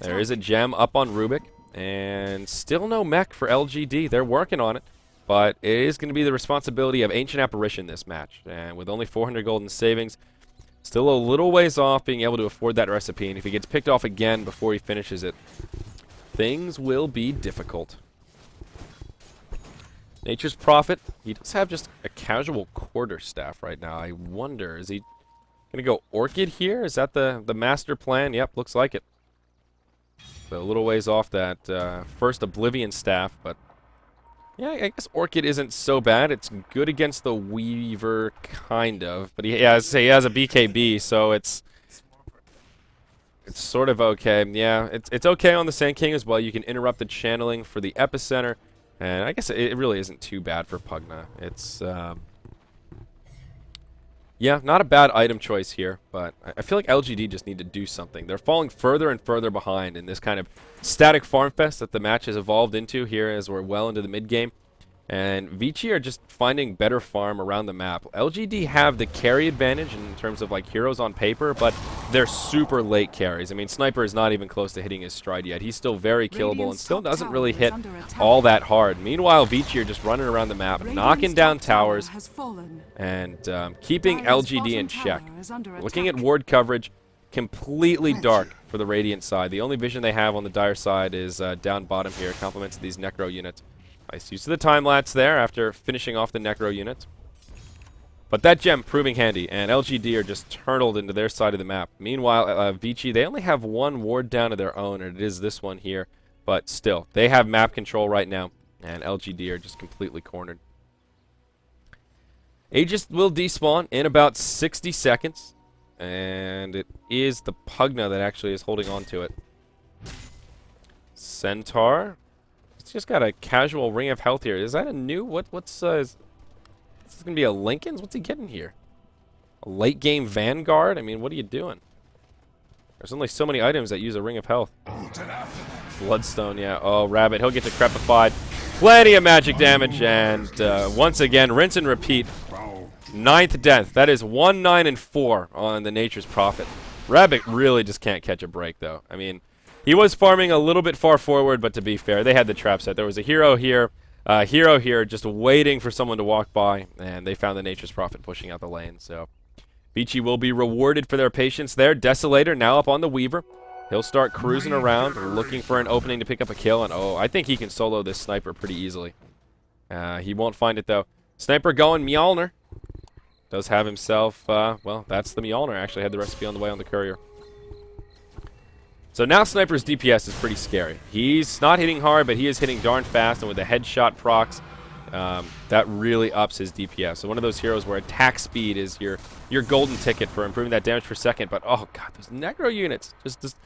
There is a gem up on Rubik. And still no mech for LGD. They're working on it. But it is going to be the responsibility of Ancient Apparition this match. And with only 400 gold in savings... still a little ways off being able to afford that recipe, and if he gets picked off again before he finishes it, things will be difficult. Nature's Prophet, he does have just a casual quarterstaff right now. I wonder, is he going to go Orchid here? Is that the master plan? Yep, looks like it. So a little ways off that first Oblivion staff, but yeah, I guess Orchid isn't so bad. It's good against the Weaver, kind of. But he has a BKB, so it's sort of okay. Yeah, it's okay on the Sand King as well. You can interrupt the channeling for the Epicenter. And I guess it really isn't too bad for Pugna. It's, yeah, not a bad item choice here. But I feel like LGD just need to do something. They're falling further and further behind in this kind of static farm fest that the match has evolved into here as we're well into the mid game. And Vici are just finding better farm around the map. LGD have the carry advantage in terms of like heroes on paper, but they're super late carries. I mean, Sniper is not even close to hitting his stride yet. He's still very killable and still doesn't really hit all that hard. Meanwhile, Vici are just running around the map, knocking down towers, and keeping LGD in check. Looking at ward coverage, completely dark for the Radiant side. The only vision they have on the Dire side is down bottom here. Compliments to these Necro units. Nice use of the time lapse there after finishing off the Necro units. But that gem proving handy, and LGD are just turtled into their side of the map. Meanwhile, Vici, they only have one ward down of their own, and it is this one here. But still, they have map control right now, and LGD are just completely cornered. Aegis will despawn in about 60 seconds, and it is the Pugna that actually is holding on to it. Centaur. It's just got a casual Ring of Health here. Is that a new... What's... is this going to be a Lincoln's? What's he getting here? A late game Vanguard? I mean, what are you doing? There's only so many items that use a Ring of Health. Bloodstone, yeah. Oh, Rabbit. He'll get decrepified. Plenty of magic damage. And once again, rinse and repeat. 9th death. That is 1, 9, and 4 on the Nature's Prophet. Rabbit really just can't catch a break, though. I mean... he was farming a little bit far forward, but to be fair, they had the trap set. There was a hero here, just waiting for someone to walk by, and they found the Nature's Prophet pushing out the lane. So, Vici will be rewarded for their patience there. Desolator now up on the Weaver. He'll start cruising around, looking for an opening to pick up a kill, and oh, I think he can solo this Sniper pretty easily. He won't find it, though. Sniper going Mjolnir. Does have himself, well, that's the Mjolnir. Actually had the recipe on the way on the courier. So now Sniper's DPS is pretty scary. He's not hitting hard, but he is hitting darn fast, and with the headshot procs, that really ups his DPS. So one of those heroes where attack speed is your golden ticket for improving that damage per second. But oh god, those Necro units. Just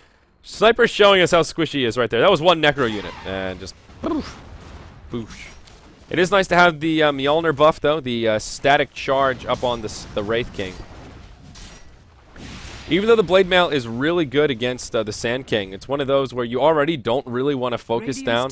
Sniper's showing us how squishy he is right there. That was one Necro unit, and just boosh, boosh. It is nice to have the Mjolnir buff, though, the static charge up on the Wraith King. Even though the Blade Mail is really good against the Sand King, it's one of those where you already don't really want to focus down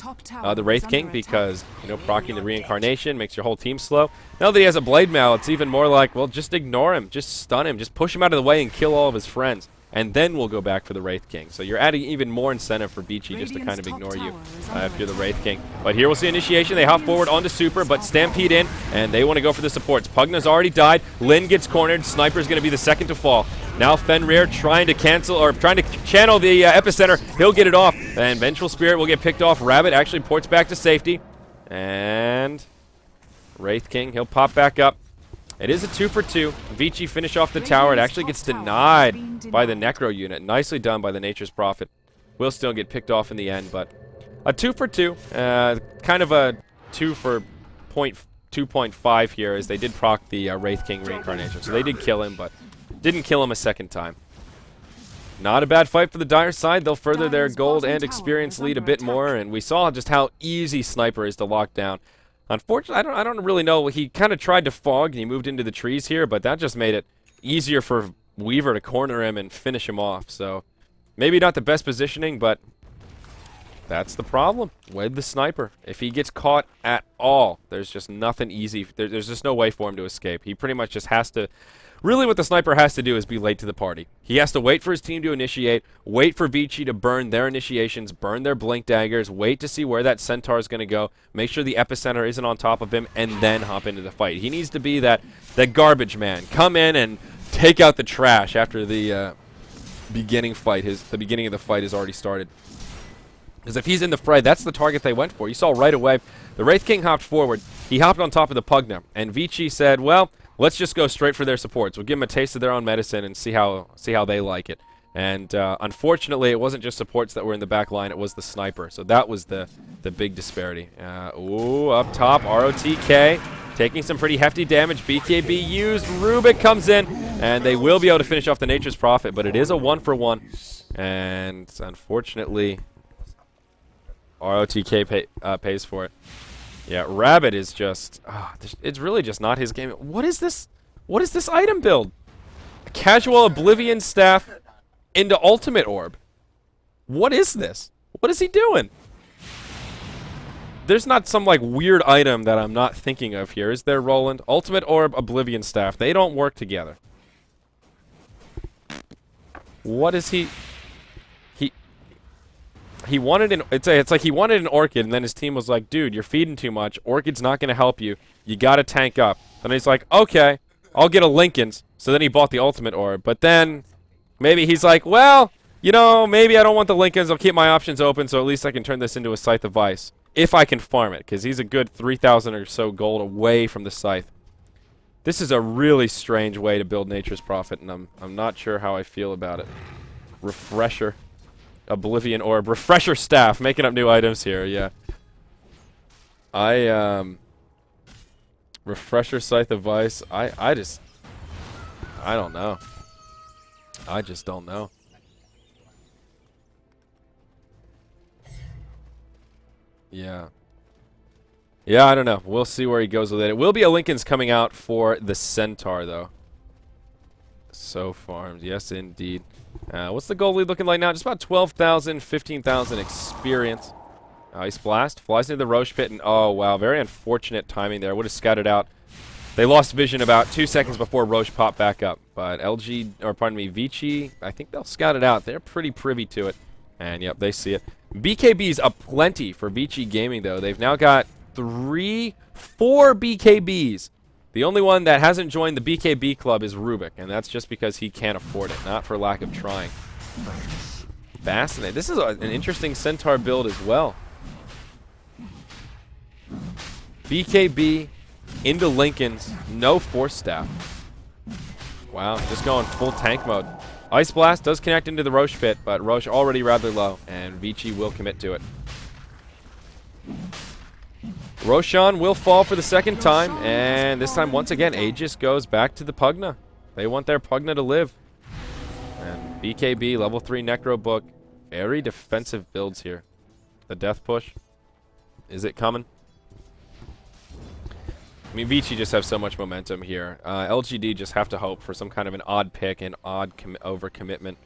the Wraith King because, you know, proccing the reincarnation makes your whole team slow. Now that he has a Blade Mail, it's even more like, well, just ignore him, just stun him, just push him out of the way and kill all of his friends. and then we'll go back for the Wraith King. So you're adding even more incentive for Vici just to kind of ignore you if you're the Wraith King. But here we'll see initiation. They hop forward onto Super, but Stampede in, and they want to go for the supports. Pugna's already died. Lin gets cornered. Sniper's going to be the second to fall. Now Fenrir trying to cancel, or trying to channel the epicenter. He'll get it off, and Vengeful Spirit will get picked off. Rabbit actually ports back to safety. And Wraith King, he'll pop back up. It is a 2 for 2. Vici finish off the tower. It actually gets denied by the Necro unit. Nicely done by the Nature's Prophet. Will still get picked off in the end, but a 2 for 2. Kind of a 2 for 2.5 here, as they did proc the Wraith King reincarnation. So they did kill him, but didn't kill him a second time. Not a bad fight for the Dire side. They'll further their gold and experience lead a bit more, and we saw just how easy Sniper is to lock down. Unfortunately, I don't really know. He kind of tried to fog, and he moved into the trees here, but that just made it easier for Weaver to corner him and finish him off. So maybe not the best positioning, but that's the problem with the Sniper. If he gets caught at all, there's just nothing easy. There's just no way for him to escape. He pretty much just has to... Really what the Sniper has to do is be late to the party. He has to wait for his team to initiate, wait for Vici to burn their initiations, burn their blink daggers, wait to see where that Centaur is going to go, make sure the epicenter isn't on top of him, and then hop into the fight. He needs to be that garbage man. Come in and take out the trash after the beginning fight. The beginning of the fight has already started. Because if he's in the fray, that's the target they went for. You saw right away, the Wraith King hopped forward. He hopped on top of the Pugna, and Vici said, well, let's just go straight for their supports. We'll give them a taste of their own medicine and see how they like it. And unfortunately, it wasn't just supports that were in the back line. It was the Sniper. So that was the big disparity. Ooh, up top, ROTK taking some pretty hefty damage. BKB used. Rubik comes in, and they will be able to finish off the Nature's Prophet. But it is a 1-for-1. And unfortunately, ROTK pays for it. Yeah, Rabbit is just... it's really just not his game. What is this? What is this item build? A casual Oblivion Staff into Ultimate Orb. What is this? What is he doing? There's not some, like, weird item that I'm not thinking of here. Is there, Roland? Ultimate Orb, Oblivion Staff. They don't work together. What is he... He wanted an... It's like he wanted an Orchid, and then his team was like, dude, you're feeding too much. Orchid's not going to help you. You got to tank up. And he's like, okay, I'll get a Lincoln's. So then he bought the Ultimate Orb. But then maybe he's like, well, you know, maybe I don't want the Lincoln's. I'll keep my options open, so at least I can turn this into a Scythe of Vice. If I can farm it, because he's a good 3,000 or so gold away from the Scythe. This is a really strange way to build Nature's Prophet, and I'm not sure how I feel about it. Refresher. Oblivion Orb. Refresher Staff. Making up new items here, yeah. Refresher Scythe of Vice. I don't know. I just don't know. Yeah. Yeah, I don't know. We'll see where he goes with it. It will be a Lincoln's coming out for the Centaur, though. So farmed. Yes, indeed. What's the gold lead looking like now? Just about 12,000, 15,000 experience. Ice Blast flies into the Roche pit, and oh wow, very unfortunate timing there. Would have scouted out. They lost vision about 2 seconds before Roche popped back up. But Vici, I think they'll scout it out. They're pretty privy to it. And yep, they see it. BKB's aplenty for Vici Gaming, though. They've now got 4 BKBs. The only one that hasn't joined the BKB club is Rubik, and that's just because he can't afford it, not for lack of trying. Fascinating. This is an interesting Centaur build as well. BKB into Lincoln's, no Force Staff. Wow, just going full tank mode. Ice Blast does connect into the Roche pit, but Roche already rather low, and Vici will commit to it. Roshan will fall for the second time, and this time, once again, Aegis goes back to the Pugna. They want their Pugna to live. And BKB, level 3 Necro Book. Very defensive builds here. The Death Push. Is it coming? I mean, Vici just have so much momentum here. LGD just have to hope for some kind of an odd pick and odd overcommitment.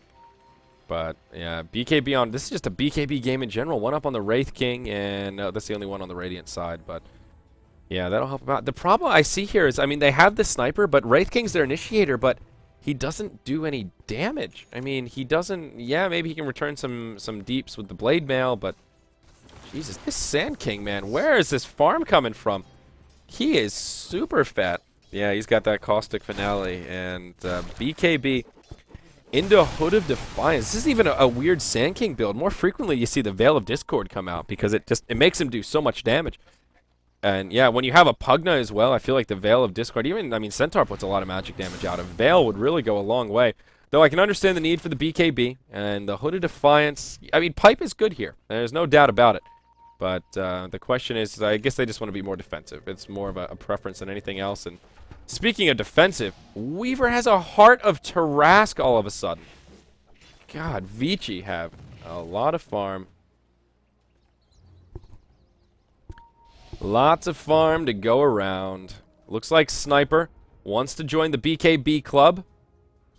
But, yeah, BKB on... This is just a BKB game in general. One up on the Wraith King, and that's the only one on the Radiant side. But, yeah, that'll help him out. The problem I see here is, I mean, they have the Sniper, but Wraith King's their initiator, but he doesn't do any damage. I mean, he doesn't... Yeah, maybe he can return some deeps with the blade mail, but... Jesus, this Sand King, man, where is this farm coming from? He is super fat. Yeah, he's got that caustic finale, and BKB into Hood of Defiance. This is even a weird Sand King build. More frequently, you see the Veil of Discord come out because it makes him do so much damage. And yeah, when you have a Pugna as well, I feel like the Veil of Discord, even, I mean, Centaur puts a lot of magic damage out. A Veil would really go a long way. Though I can understand the need for the BKB and the Hood of Defiance. I mean, Pipe is good here. There's no doubt about it. But the question is, I guess they just want to be more defensive. It's more of a preference than anything else. And speaking of defensive, Weaver has a Heart of Tarask all of a sudden. God, Vici have a lot of farm. Lots of farm to go around. Looks like Sniper wants to join the BKB club.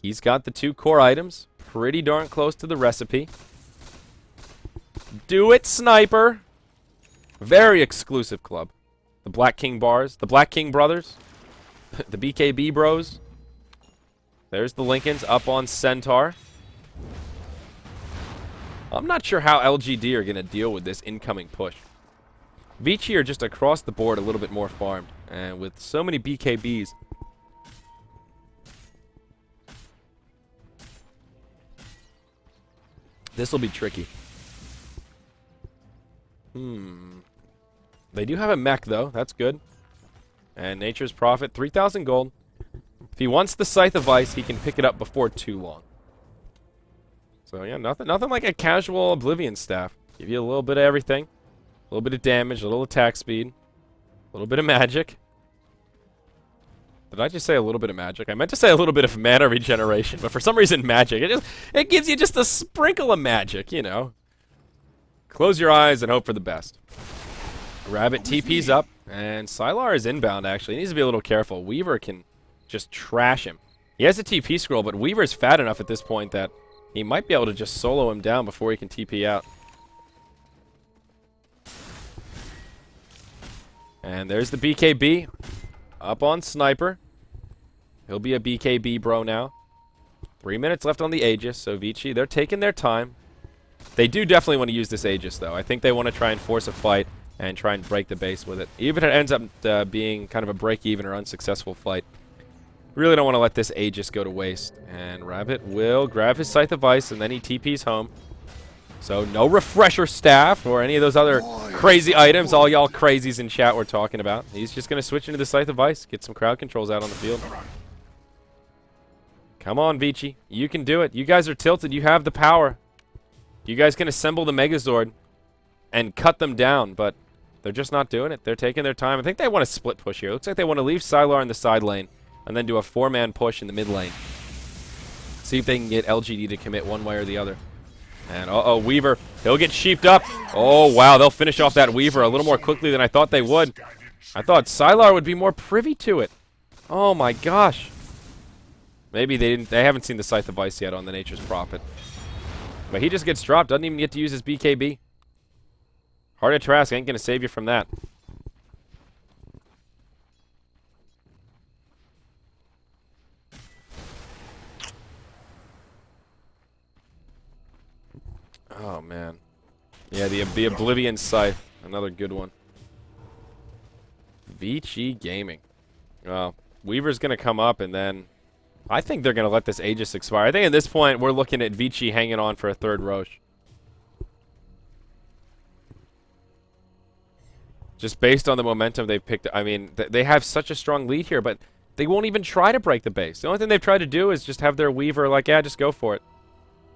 He's got the 2 core items. Pretty darn close to the recipe. Do it, Sniper! Very exclusive club. The Black King Bars. The Black King Brothers. The BKB Bros. There's the Lincolns up on Centaur. I'm not sure how LGD are going to deal with this incoming push. Vici are just across the board a little bit more farmed. And with so many BKBs... this will be tricky. They do have a mech, though. That's good. And Nature's Prophet, 3,000 gold. If he wants the Scythe of Ice, he can pick it up before too long. So, yeah, nothing like a casual Oblivion Staff. Give you a little bit of everything. A little bit of damage, a little attack speed. A little bit of magic. Did I just say a little bit of magic? I meant to say a little bit of mana regeneration, but for some reason magic. It gives you just a sprinkle of magic, you know. Close your eyes and hope for the best. Rabbit TP's up, and Sylar is inbound, actually. He needs to be a little careful. Weaver can just trash him. He has a TP scroll, but Weaver's fat enough at this point that he might be able to just solo him down before he can TP out. And there's the BKB up on Sniper. He'll be a BKB bro now. 3 minutes left on the Aegis, so Vici, they're taking their time. They do definitely want to use this Aegis, though. I think they want to try and force a fight and try and break the base with it. Even if it ends up being kind of a break-even or unsuccessful fight. Really don't want to let this Aegis go to waste. And Rabbit will grab his Scythe of Ice, and then he TPs home. So no Refresher Staff or any of those other crazy items all y'all crazies in chat were talking about. He's just going to switch into the Scythe of Ice, get some crowd controls out on the field. Come on, Vici. You can do it. You guys are tilted. You have the power. You guys can assemble the Megazord and cut them down, but they're just not doing it. They're taking their time. I think they want to split push here. Looks like they want to leave Sylar in the side lane and then do a 4-man push in the mid lane. See if they can get LGD to commit one way or the other. And uh-oh, Weaver, he'll get sheeped up. Oh, wow, they'll finish off that Weaver a little more quickly than I thought they would. I thought Sylar would be more privy to it. Oh my gosh. Maybe they haven't seen the Scythe of Ice yet on the Nature's Prophet. But he just gets dropped, doesn't even get to use his BKB. Heart of Trask ain't gonna save you from that. Oh man. Yeah, the Oblivion Scythe. Another good one. Vici Gaming. Well, Weaver's gonna come up and then I think they're gonna let this Aegis expire. I think at this point we're looking at Vici hanging on for a third Roche. Just based on the momentum they've picked. I mean, they have such a strong lead here, but they won't even try to break the base. The only thing they've tried to do is just have their Weaver like, yeah, just go for it.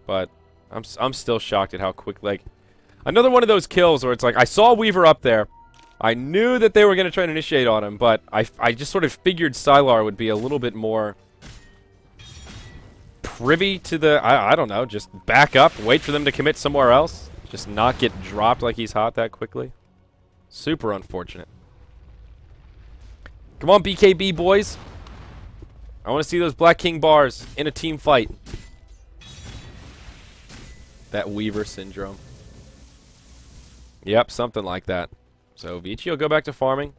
But I'm still shocked at how quick, like, another one of those kills where it's like, I saw Weaver up there. I knew that they were going to try and initiate on him, but I just sort of figured Sylar would be a little bit more privy to the, I don't know, just back up, wait for them to commit somewhere else. Just not get dropped like he's hot that quickly. Super unfortunate. Come on, BKB boys. I want to see those Black King bars in a team fight. That Weaver syndrome. Yep, something like that. So Vici will go back to farming.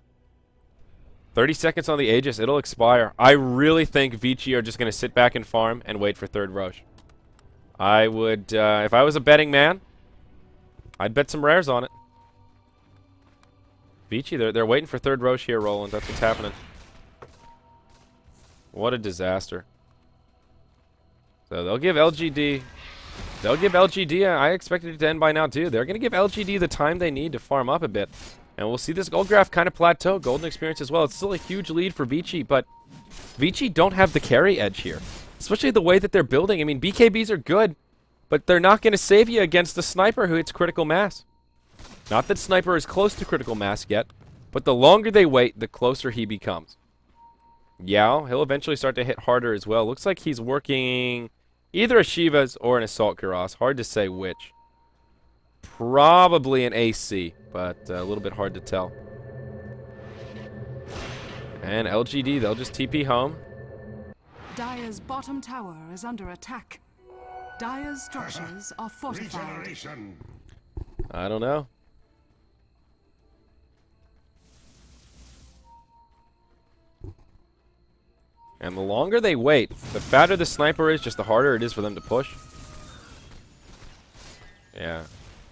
30 seconds on the Aegis. It'll expire. I really think Vici are just going to sit back and farm and wait for third Roche. I would, if I was a betting man, I'd bet some rares on it. Vici, they're waiting for third Roche here, Roland. That's what's happening. What a disaster. So they'll give LGD... They'll give LGD, I expected it to end by now too. They're going to give LGD the time they need to farm up a bit. And we'll see this gold graph kind of plateau. Golden experience as well. It's still a huge lead for Vici, but Vici don't have the carry edge here. Especially the way that they're building. I mean, BKBs are good, but they're not going to save you against the sniper who hits critical mass. Not that sniper is close to critical mass yet, but the longer they wait, the closer he becomes. Yao, he'll eventually start to hit harder as well. Looks like he's working either a Shiva's or an Assault Kuros. Hard to say which. Probably an AC, but a little bit hard to tell. And LGD, they'll just TP home. Dire's bottom tower is under attack. Dire's structures are fortified. I don't know. And the longer they wait, the fatter the sniper is, just the harder it is for them to push. Yeah.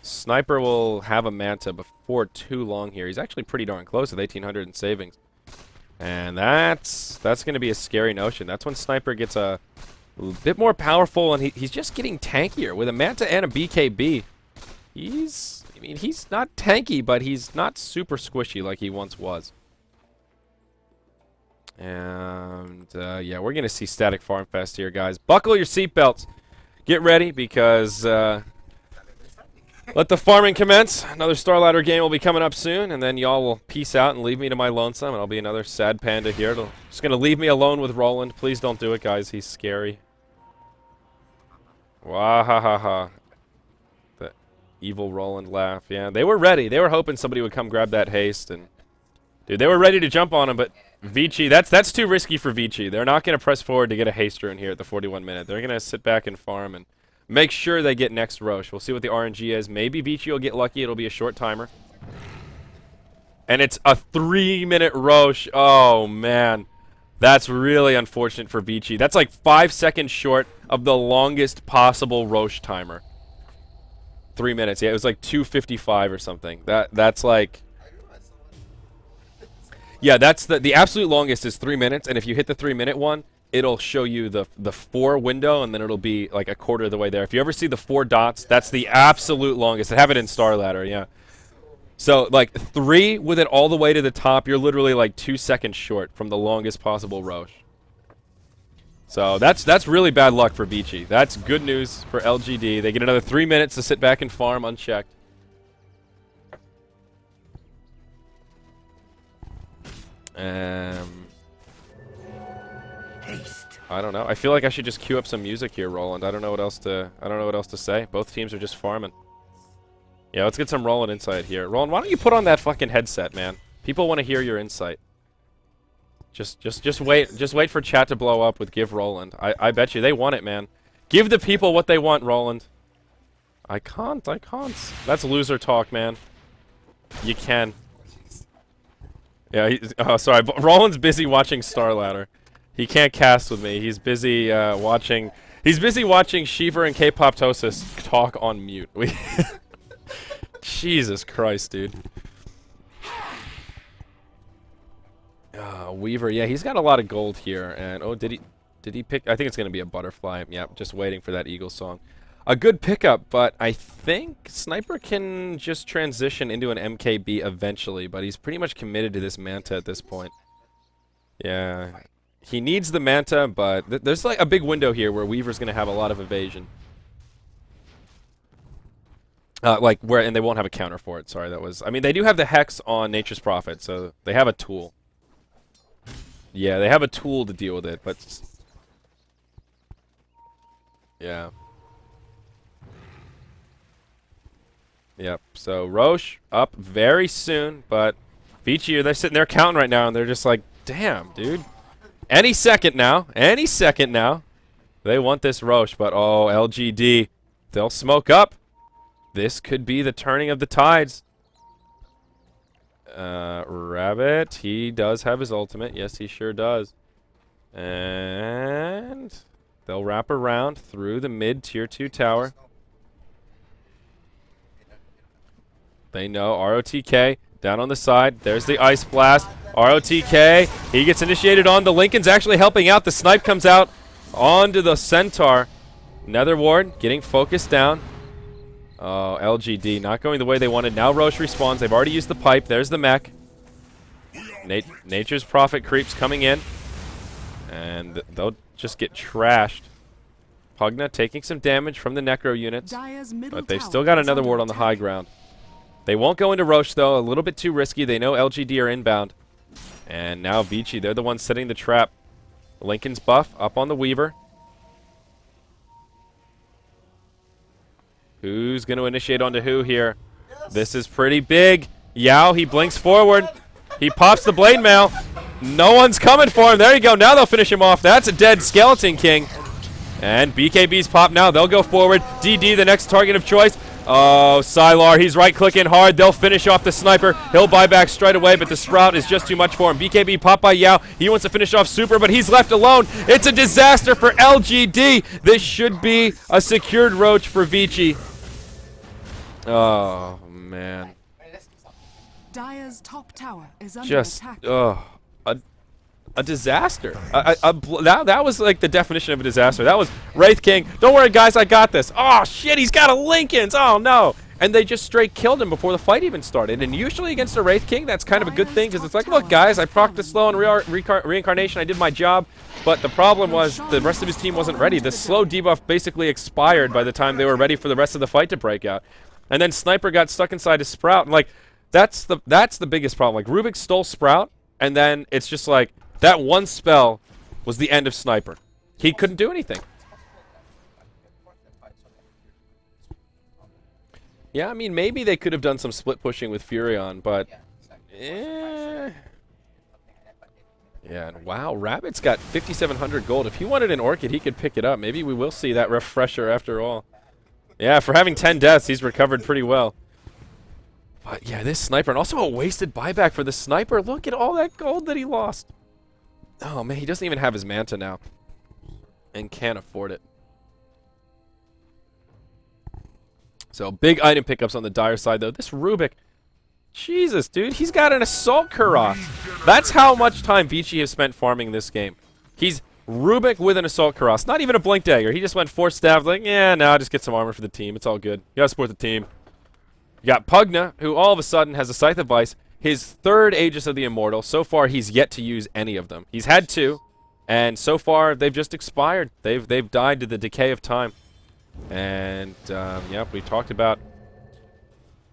Sniper will have a Manta before too long here. He's actually pretty darn close with 1,800 in savings. And that's going to be a scary notion. That's when Sniper gets a bit more powerful, and he's just getting tankier. With a Manta and a BKB, he's not tanky, but he's not super squishy like he once was. And, yeah, we're going to see static farm fest here, guys. Buckle your seatbelts. Get ready, because let the farming commence. Another Starladder game will be coming up soon, and then y'all will peace out and leave me to my lonesome, and I'll be another sad panda here. Just going to leave me alone with Roland. Please don't do it, guys. He's scary. Wahahaha. The evil Roland laugh. Yeah, they were ready. They were hoping somebody would come grab that haste, and dude, they were ready to jump on him, but Vici, that's too risky for Vici. They're not going to press forward to get a haste rune here at the 41 minute. They're going to sit back and farm and make sure they get next Roche. We'll see what the RNG is. Maybe Vici will get lucky. It'll be a short timer. And it's a 3-minute Roche. Oh, man. That's really unfortunate for Vici. That's like 5 seconds short of the longest possible Roche timer. 3 minutes. Yeah, it was like 2:55 or something. That's like... Yeah, that's the absolute longest is 3 minutes, and if you hit the 3-minute one, it'll show you the 4 window, and then it'll be like a quarter of the way there. If you ever see the 4 dots, that's the absolute longest. I have it in Starladder, yeah. So like 3 with it all the way to the top, you're literally like 2 seconds short from the longest possible Roche. So that's really bad luck for Vici. That's good news for LGD. They get another 3 minutes to sit back and farm unchecked. I don't know. I feel like I should just queue up some music here, Roland. I don't know what else to say. Both teams are just farming. Yeah, let's get some Roland insight here. Roland, why don't you put on that fucking headset, man? People want to hear your insight. Just wait for chat to blow up with Give Roland. I bet you they want it, man. Give the people what they want, Roland. I can't. That's loser talk, man. You can. Yeah, oh, sorry. Roland's busy watching Starladder. He can't cast with me. He's busy watching. He's busy watching Shiva and K-Poptosis talk on mute. Jesus Christ, dude. Weaver, yeah, he's got a lot of gold here. And oh, did he pick? I think it's gonna be a butterfly. Yep, just waiting for that eagle song. A good pickup, but I think Sniper can just transition into an MKB eventually, but he's pretty much committed to this Manta at this point. Yeah. He needs the Manta, but there's like a big window here where Weaver's going to have a lot of evasion. And they won't have a counter for it. Sorry, I mean, they do have the Hex on Nature's Prophet, so they have a tool. Yeah, they have a tool to deal with it, but... Yeah. Yep, so Roche up very soon, but Vici, they're sitting there counting right now, and they're just like, damn, dude. Any second now. They want this Roche, but oh, LGD. They'll smoke up. This could be the turning of the tides. Rabbit, he does have his ultimate. Yes, he sure does. And they'll wrap around through the mid tier 2 tower. They know ROTK down on the side. There's the Ice Blast. ROTK, he gets initiated on. The Lincoln's actually helping out. The snipe comes out onto the Centaur. Nether Ward getting focused down. Oh, LGD not going the way they wanted. Now Roche respawns. They've already used the pipe. There's the mech. Nature's Prophet creeps coming in. And they'll just get trashed. Pugna taking some damage from the Necro units. But they've still got another ward on the high ground. They won't go into Roche, though. A little bit too risky. They know LGD are inbound. And now Vici, they're the ones setting the trap. Lincoln's buff up on the Weaver. Who's going to initiate onto who here? This is pretty big. Yao, he blinks forward. He pops the Blade Mail. No one's coming for him. There you go. Now they'll finish him off. That's a dead Skeleton King. And BKB's pop now. They'll go forward. DD, the next target of choice. Oh, Sylar, he's right-clicking hard. They'll finish off the sniper. He'll buy back straight away, but the Sprout is just too much for him. BKB popped by Yao. He wants to finish off Super, but he's left alone. It's a disaster for LGD. This should be a secured roach for Vici. Oh, man. Dire's top tower is under Just, attack. a disaster. That was like the definition of a disaster. That was Wraith King. Don't worry, guys, I got this. Oh, shit, he's got a Lincoln's. Oh, no. And they just straight killed him before the fight even started. And usually against a Wraith King, that's kind of a good thing because it's like, look, guys, I procced the slow and reincarnation. I did my job. But the problem was the rest of his team wasn't ready. The slow debuff basically expired by the time they were ready for the rest of the fight to break out. And then Sniper got stuck inside his Sprout. And, like, that's the biggest problem. Like, Rubik stole Sprout, and then it's just like, that one spell was the end of Sniper. He couldn't do anything. Yeah, I mean, maybe they could have done some split pushing with Furion, but... Yeah, and wow, Rabbit's got 5,700 gold. If he wanted an Orchid, he could pick it up. Maybe we will see that refresher after all. Yeah, for having 10 deaths, he's recovered pretty well. But yeah, this Sniper, and also a wasted buyback for the Sniper. Look at all that gold that he lost. Oh, man, he doesn't even have his Manta now. And can't afford it. So, big item pickups on the Dire side, though. This Rubik, Jesus, dude, he's got an Assault Cuirass. That's how much time Vici has spent farming this game. He's Rubik with an Assault Cuirass. Not even a Blink Dagger. He just went 4 staff, like, yeah, no, just get some armor for the team. It's all good. You gotta support the team. You got Pugna, who all of a sudden has a Scythe of Vice. His third Aegis of the Immortal. So far, he's yet to use any of them. He's had 2, and so far, they've just expired. They've died to the decay of time. And, yep, we talked about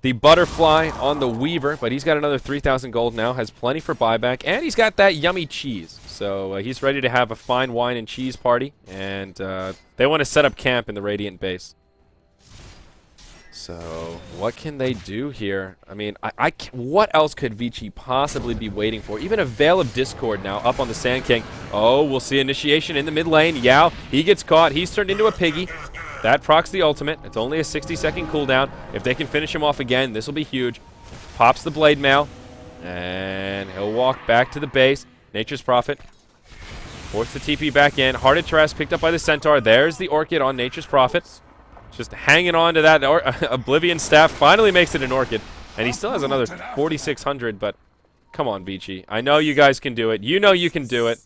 the Butterfly on the Weaver, but he's got another 3,000 gold now, has plenty for buyback, and he's got that yummy cheese. So he's ready to have a fine wine and cheese party, and they want to set up camp in the Radiant base. So, what can they do here? I mean, what else could Vici possibly be waiting for? Even a Veil of Discord now up on the Sand King. Oh, we'll see initiation in the mid lane. Yao, he gets caught. He's turned into a piggy. That procs the ultimate. It's only a 60-second cooldown. If they can finish him off again, this will be huge. Pops the Blade Mail. And he'll walk back to the base. Nature's Prophet. Force the TP back in. Hearted Tress picked up by the Centaur. There's the Orchid on Nature's Prophet. Just hanging on to that Oblivion Staff. Finally makes it an Orchid. And he still has another 4,600, but come on, Vici. I know you guys can do it. You know you can do it.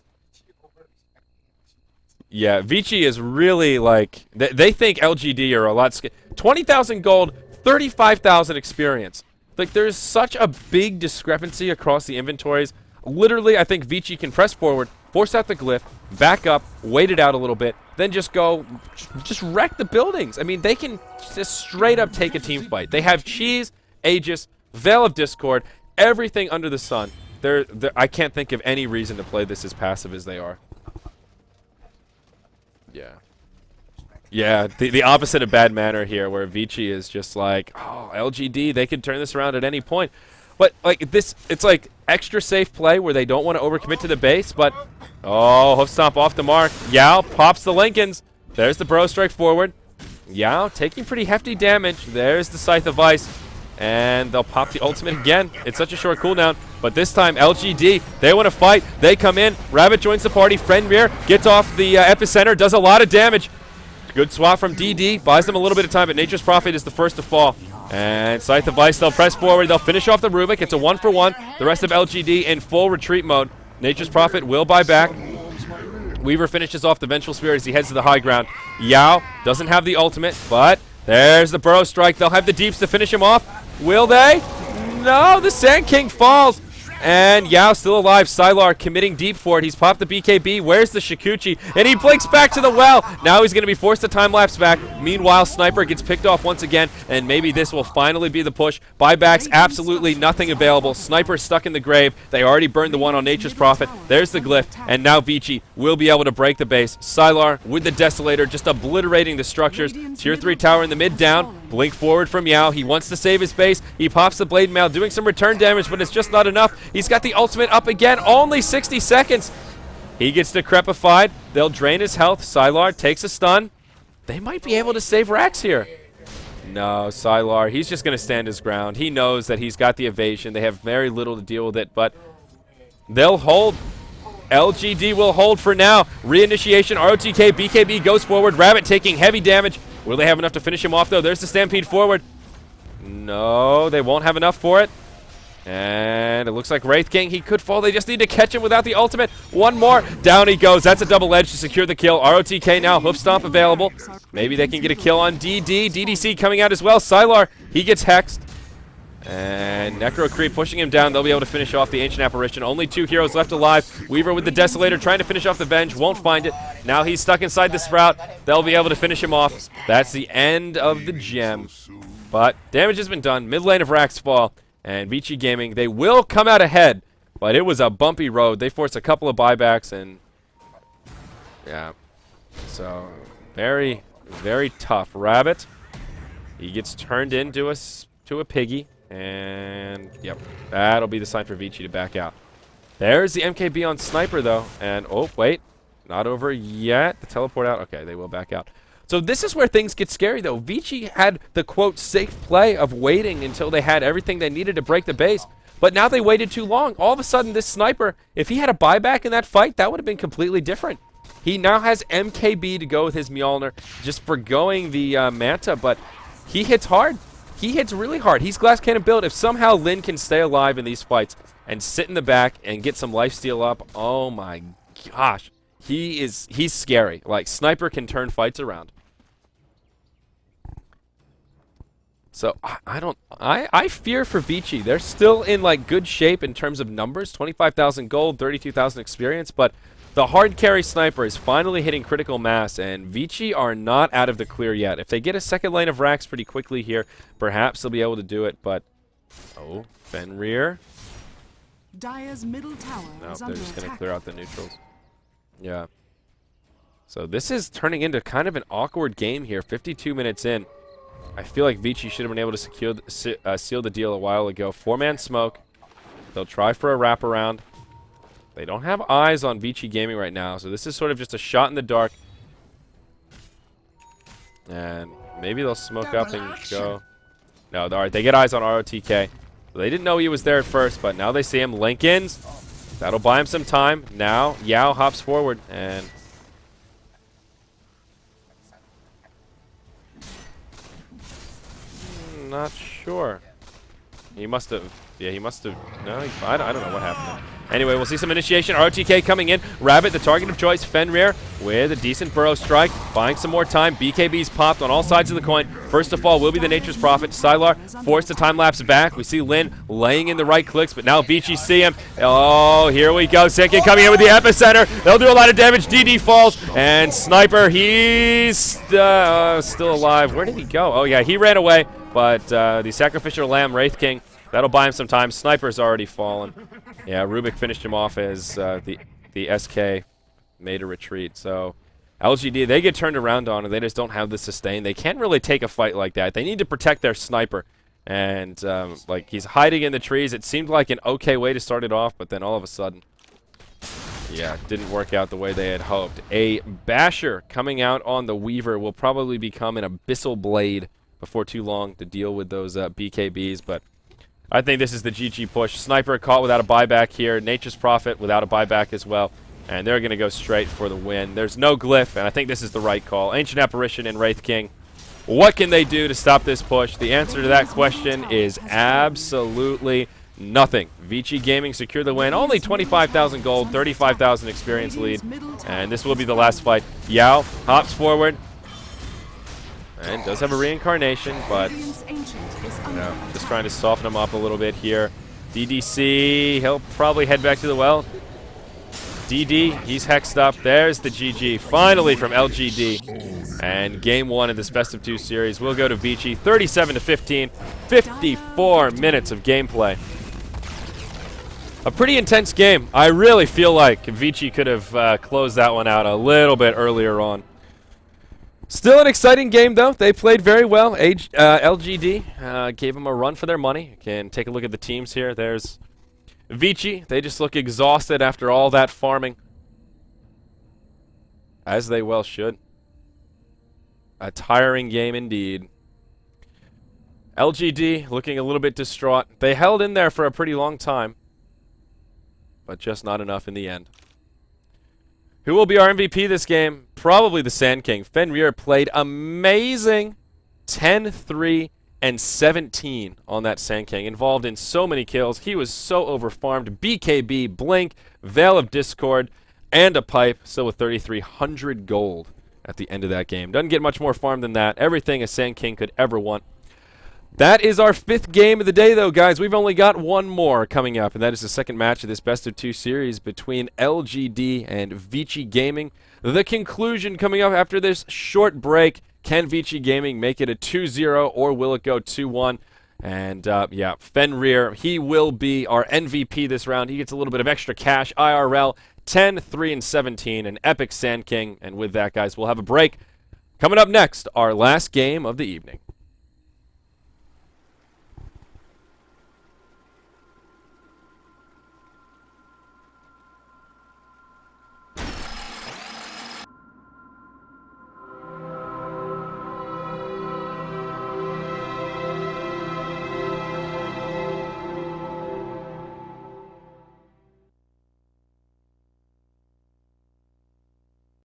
Yeah, Vici is really like... They think LGD are a lot... 20,000 gold, 35,000 experience. Like, there's such a big discrepancy across the inventories. Literally, I think Vici can press forward, force out the glyph, back up, wait it out a little bit, then just go, just wreck the buildings. I mean, they can just straight up take a team fight. They have Cheese, Aegis, Veil of Discord, everything under the sun. I can't think of any reason to play this as passive as they are. Yeah. Yeah, the opposite of bad manner here, where Vici is just like, oh, LGD, they could turn this around at any point. But, like, this, it's like extra safe play where they don't want to overcommit to the base, but, oh, hoof stomp off the mark. Yao pops the Lincolns. There's the Bro Strike forward. Yao taking pretty hefty damage. There's the Scythe of Ice. and they'll pop the ultimate again. It's such a short cooldown, but this time LGD, they want to fight. They come in. Rabbit joins the party. Fenrir gets off the epicenter, does a lot of damage. Good swap from DD, buys them a little bit of time, but Nature's Prophet is the first to fall. And Scythe of Vice, they'll press forward. They'll finish off the Rubik. It's a 1-for-1. The rest of LGD in full retreat mode. Nature's Prophet will buy back. Weaver finishes off the Vengeful Spirit as he heads to the high ground. Yao doesn't have the ultimate, but there's the Burrow Strike. They'll have the Deeps to finish him off. Will they? No, the Sand King falls. And Yao still alive. Sylar committing deep for it. He's popped the BKB. Where's the Shikuchi? And he blinks back to the well. Now he's going to be forced to time-lapse back. Meanwhile, Sniper gets picked off once again. And maybe this will finally be the push. Buybacks, absolutely nothing available. Sniper stuck in the grave. They already burned the one on Nature's Prophet. There's the glyph. And now Vici will be able to break the base. Sylar with the Desolator just obliterating the structures. Tier 3 tower in the mid down. Blink forward from Yao. He wants to save his base. He pops the Blade Mail, doing some return damage, but it's just not enough. He's got the ultimate up again. Only 60 seconds. He gets decrepified. They'll drain his health. Sylar takes a stun. They might be able to save Rax here. No, Sylar, he's just going to stand his ground. He knows that he's got the evasion. They have very little to deal with it, but they'll hold. LGD will hold for now. Reinitiation, ROTK, BKB goes forward. Rabbit taking heavy damage. Will they have enough to finish him off, though? There's the Stampede forward. No, they won't have enough for it. And it looks like Wraith King, he could fall. They just need to catch him without the ultimate. One more. Down he goes. That's a double edge to secure the kill. ROTK now, Hoof Stomp available. Maybe they can get a kill on DD. DDC coming out as well. Sylar, he gets hexed. And Necro Creep pushing him down. They'll be able to finish off the Ancient Apparition. Only 2 heroes left alive. Weaver with the Desolator trying to finish off the Venge. Won't find it. Now he's stuck inside the Sprout. They'll be able to finish him off. That's the end of the gem. But damage has been done. Mid lane of Rax fall. And Vici Gaming, they will come out ahead. But it was a bumpy road. They forced a couple of buybacks. And yeah. So very, very tough. Rabbit. He gets turned into a piggy. And, yep, that'll be the sign for Vici to back out. There's the MKB on Sniper, though. And, oh, wait, not over yet. The teleport out. Okay, they will back out. So this is where things get scary, though. Vici had the, quote, safe play of waiting until they had everything they needed to break the base. But now they waited too long. All of a sudden, this Sniper, if he had a buyback in that fight, that would have been completely different. He now has MKB to go with his Mjolnir, just forgoing the Manta, but he hits hard. He hits really hard. He's Glass Cannon build. If somehow Lin can stay alive in these fights and sit in the back and get some lifesteal up, oh my gosh. He's scary. Like, Sniper can turn fights around. So, I fear for Vici. They're still in, like, good shape in terms of numbers. 25,000 gold, 32,000 experience, but the hard carry Sniper is finally hitting critical mass, and Vici are not out of the clear yet. If they get a second lane of Rax pretty quickly here, perhaps they'll be able to do it, but... Oh, Fenrir. Dire's middle tower No, is they're under just going to attack. clear out the neutrals. Yeah. So this is turning into kind of an awkward game here, 52 minutes in. I feel like Vici should have been able to secure seal the deal a while ago. 4-man smoke. They'll try for a wraparound. They don't have eyes on Vici Gaming right now, so this is sort of just a shot in the dark. And maybe they'll smoke up and go. No, all right, they get eyes on ROTK. So they didn't know he was there at first, but now they see him. Lincolns. That'll buy him some time. Now, Yao hops forward, and... Not sure. He must have... Yeah, he must have... No, I don't know what happened there. Anyway, we'll see some initiation. ROTK coming in. Rabbit, the target of choice. Fenrir with a decent Burrow Strike. Buying some more time. BKB's popped on all sides of the coin. First to fall will be the Nature's Prophet. Sylar forced to time-lapse back. We see Lin laying in the right clicks, but now Vici see him. Oh, here we go. Sinking coming in with the epicenter. They'll do a lot of damage. DD falls. And Sniper, he's still alive. Where did he go? Oh, yeah, he ran away. But the Sacrificial Lamb, Wraith King, that'll buy him some time. Sniper's already fallen. Yeah, Rubik finished him off as the SK made a retreat. So LGD, they get turned around on, and they just don't have the sustain. They can't really take a fight like that. They need to protect their Sniper. And, like, he's hiding in the trees. It seemed like an okay way to start it off, but then all of a sudden, yeah, it didn't work out the way they had hoped. A Basher coming out on the Weaver will probably become an Abyssal Blade before too long to deal with those BKBs, but I think this is the GG push. Sniper caught without a buyback here. Nature's Prophet without a buyback as well. And they're going to go straight for the win. There's no glyph, and I think this is the right call. Ancient Apparition and Wraith King. What can they do to stop this push? The answer to that question is absolutely nothing. Vici Gaming secured the win. Only 25,000 gold, 35,000 experience lead. And this will be the last fight. Yao hops forward. And does have a reincarnation, but just trying to soften him up a little bit here. DDC, he'll probably head back to the well. DD, he's hexed up. There's the GG, finally from LGD. And game 1 of this best of 2 series will go to Vici, 37-15, 54 minutes of gameplay. A pretty intense game. I really feel like Vici could have closed that one out a little bit earlier on. Still an exciting game, though. They played very well. LGD gave them a run for their money. You can take a look at the teams here. There's Vici. They just look exhausted after all that farming. As they well should. A tiring game indeed. LGD looking a little bit distraught. They held in there for a pretty long time, but just not enough in the end. Who will be our MVP this game? Probably the Sand King. Fenrir played amazing. 10, 3, and 17 on that Sand King. Involved in so many kills. He was so overfarmed. BKB, Blink, Veil of Discord, and a pipe. Still with 3,300 gold at the end of that game. Doesn't get much more farm than that. Everything a Sand King could ever want. That is our 5th game of the day, though, guys. We've only got one more coming up, and that is the second match of this best of 2 series between LGD and Vici Gaming. The conclusion coming up after this short break. Can Vici Gaming make it a 2-0, or will it go 2-1? And, yeah, Fenrir, he will be our MVP this round. He gets a little bit of extra cash, IRL, 10, 3, and 17, an epic Sand King. And with that, guys, we'll have a break. Coming up next, our last game of the evening.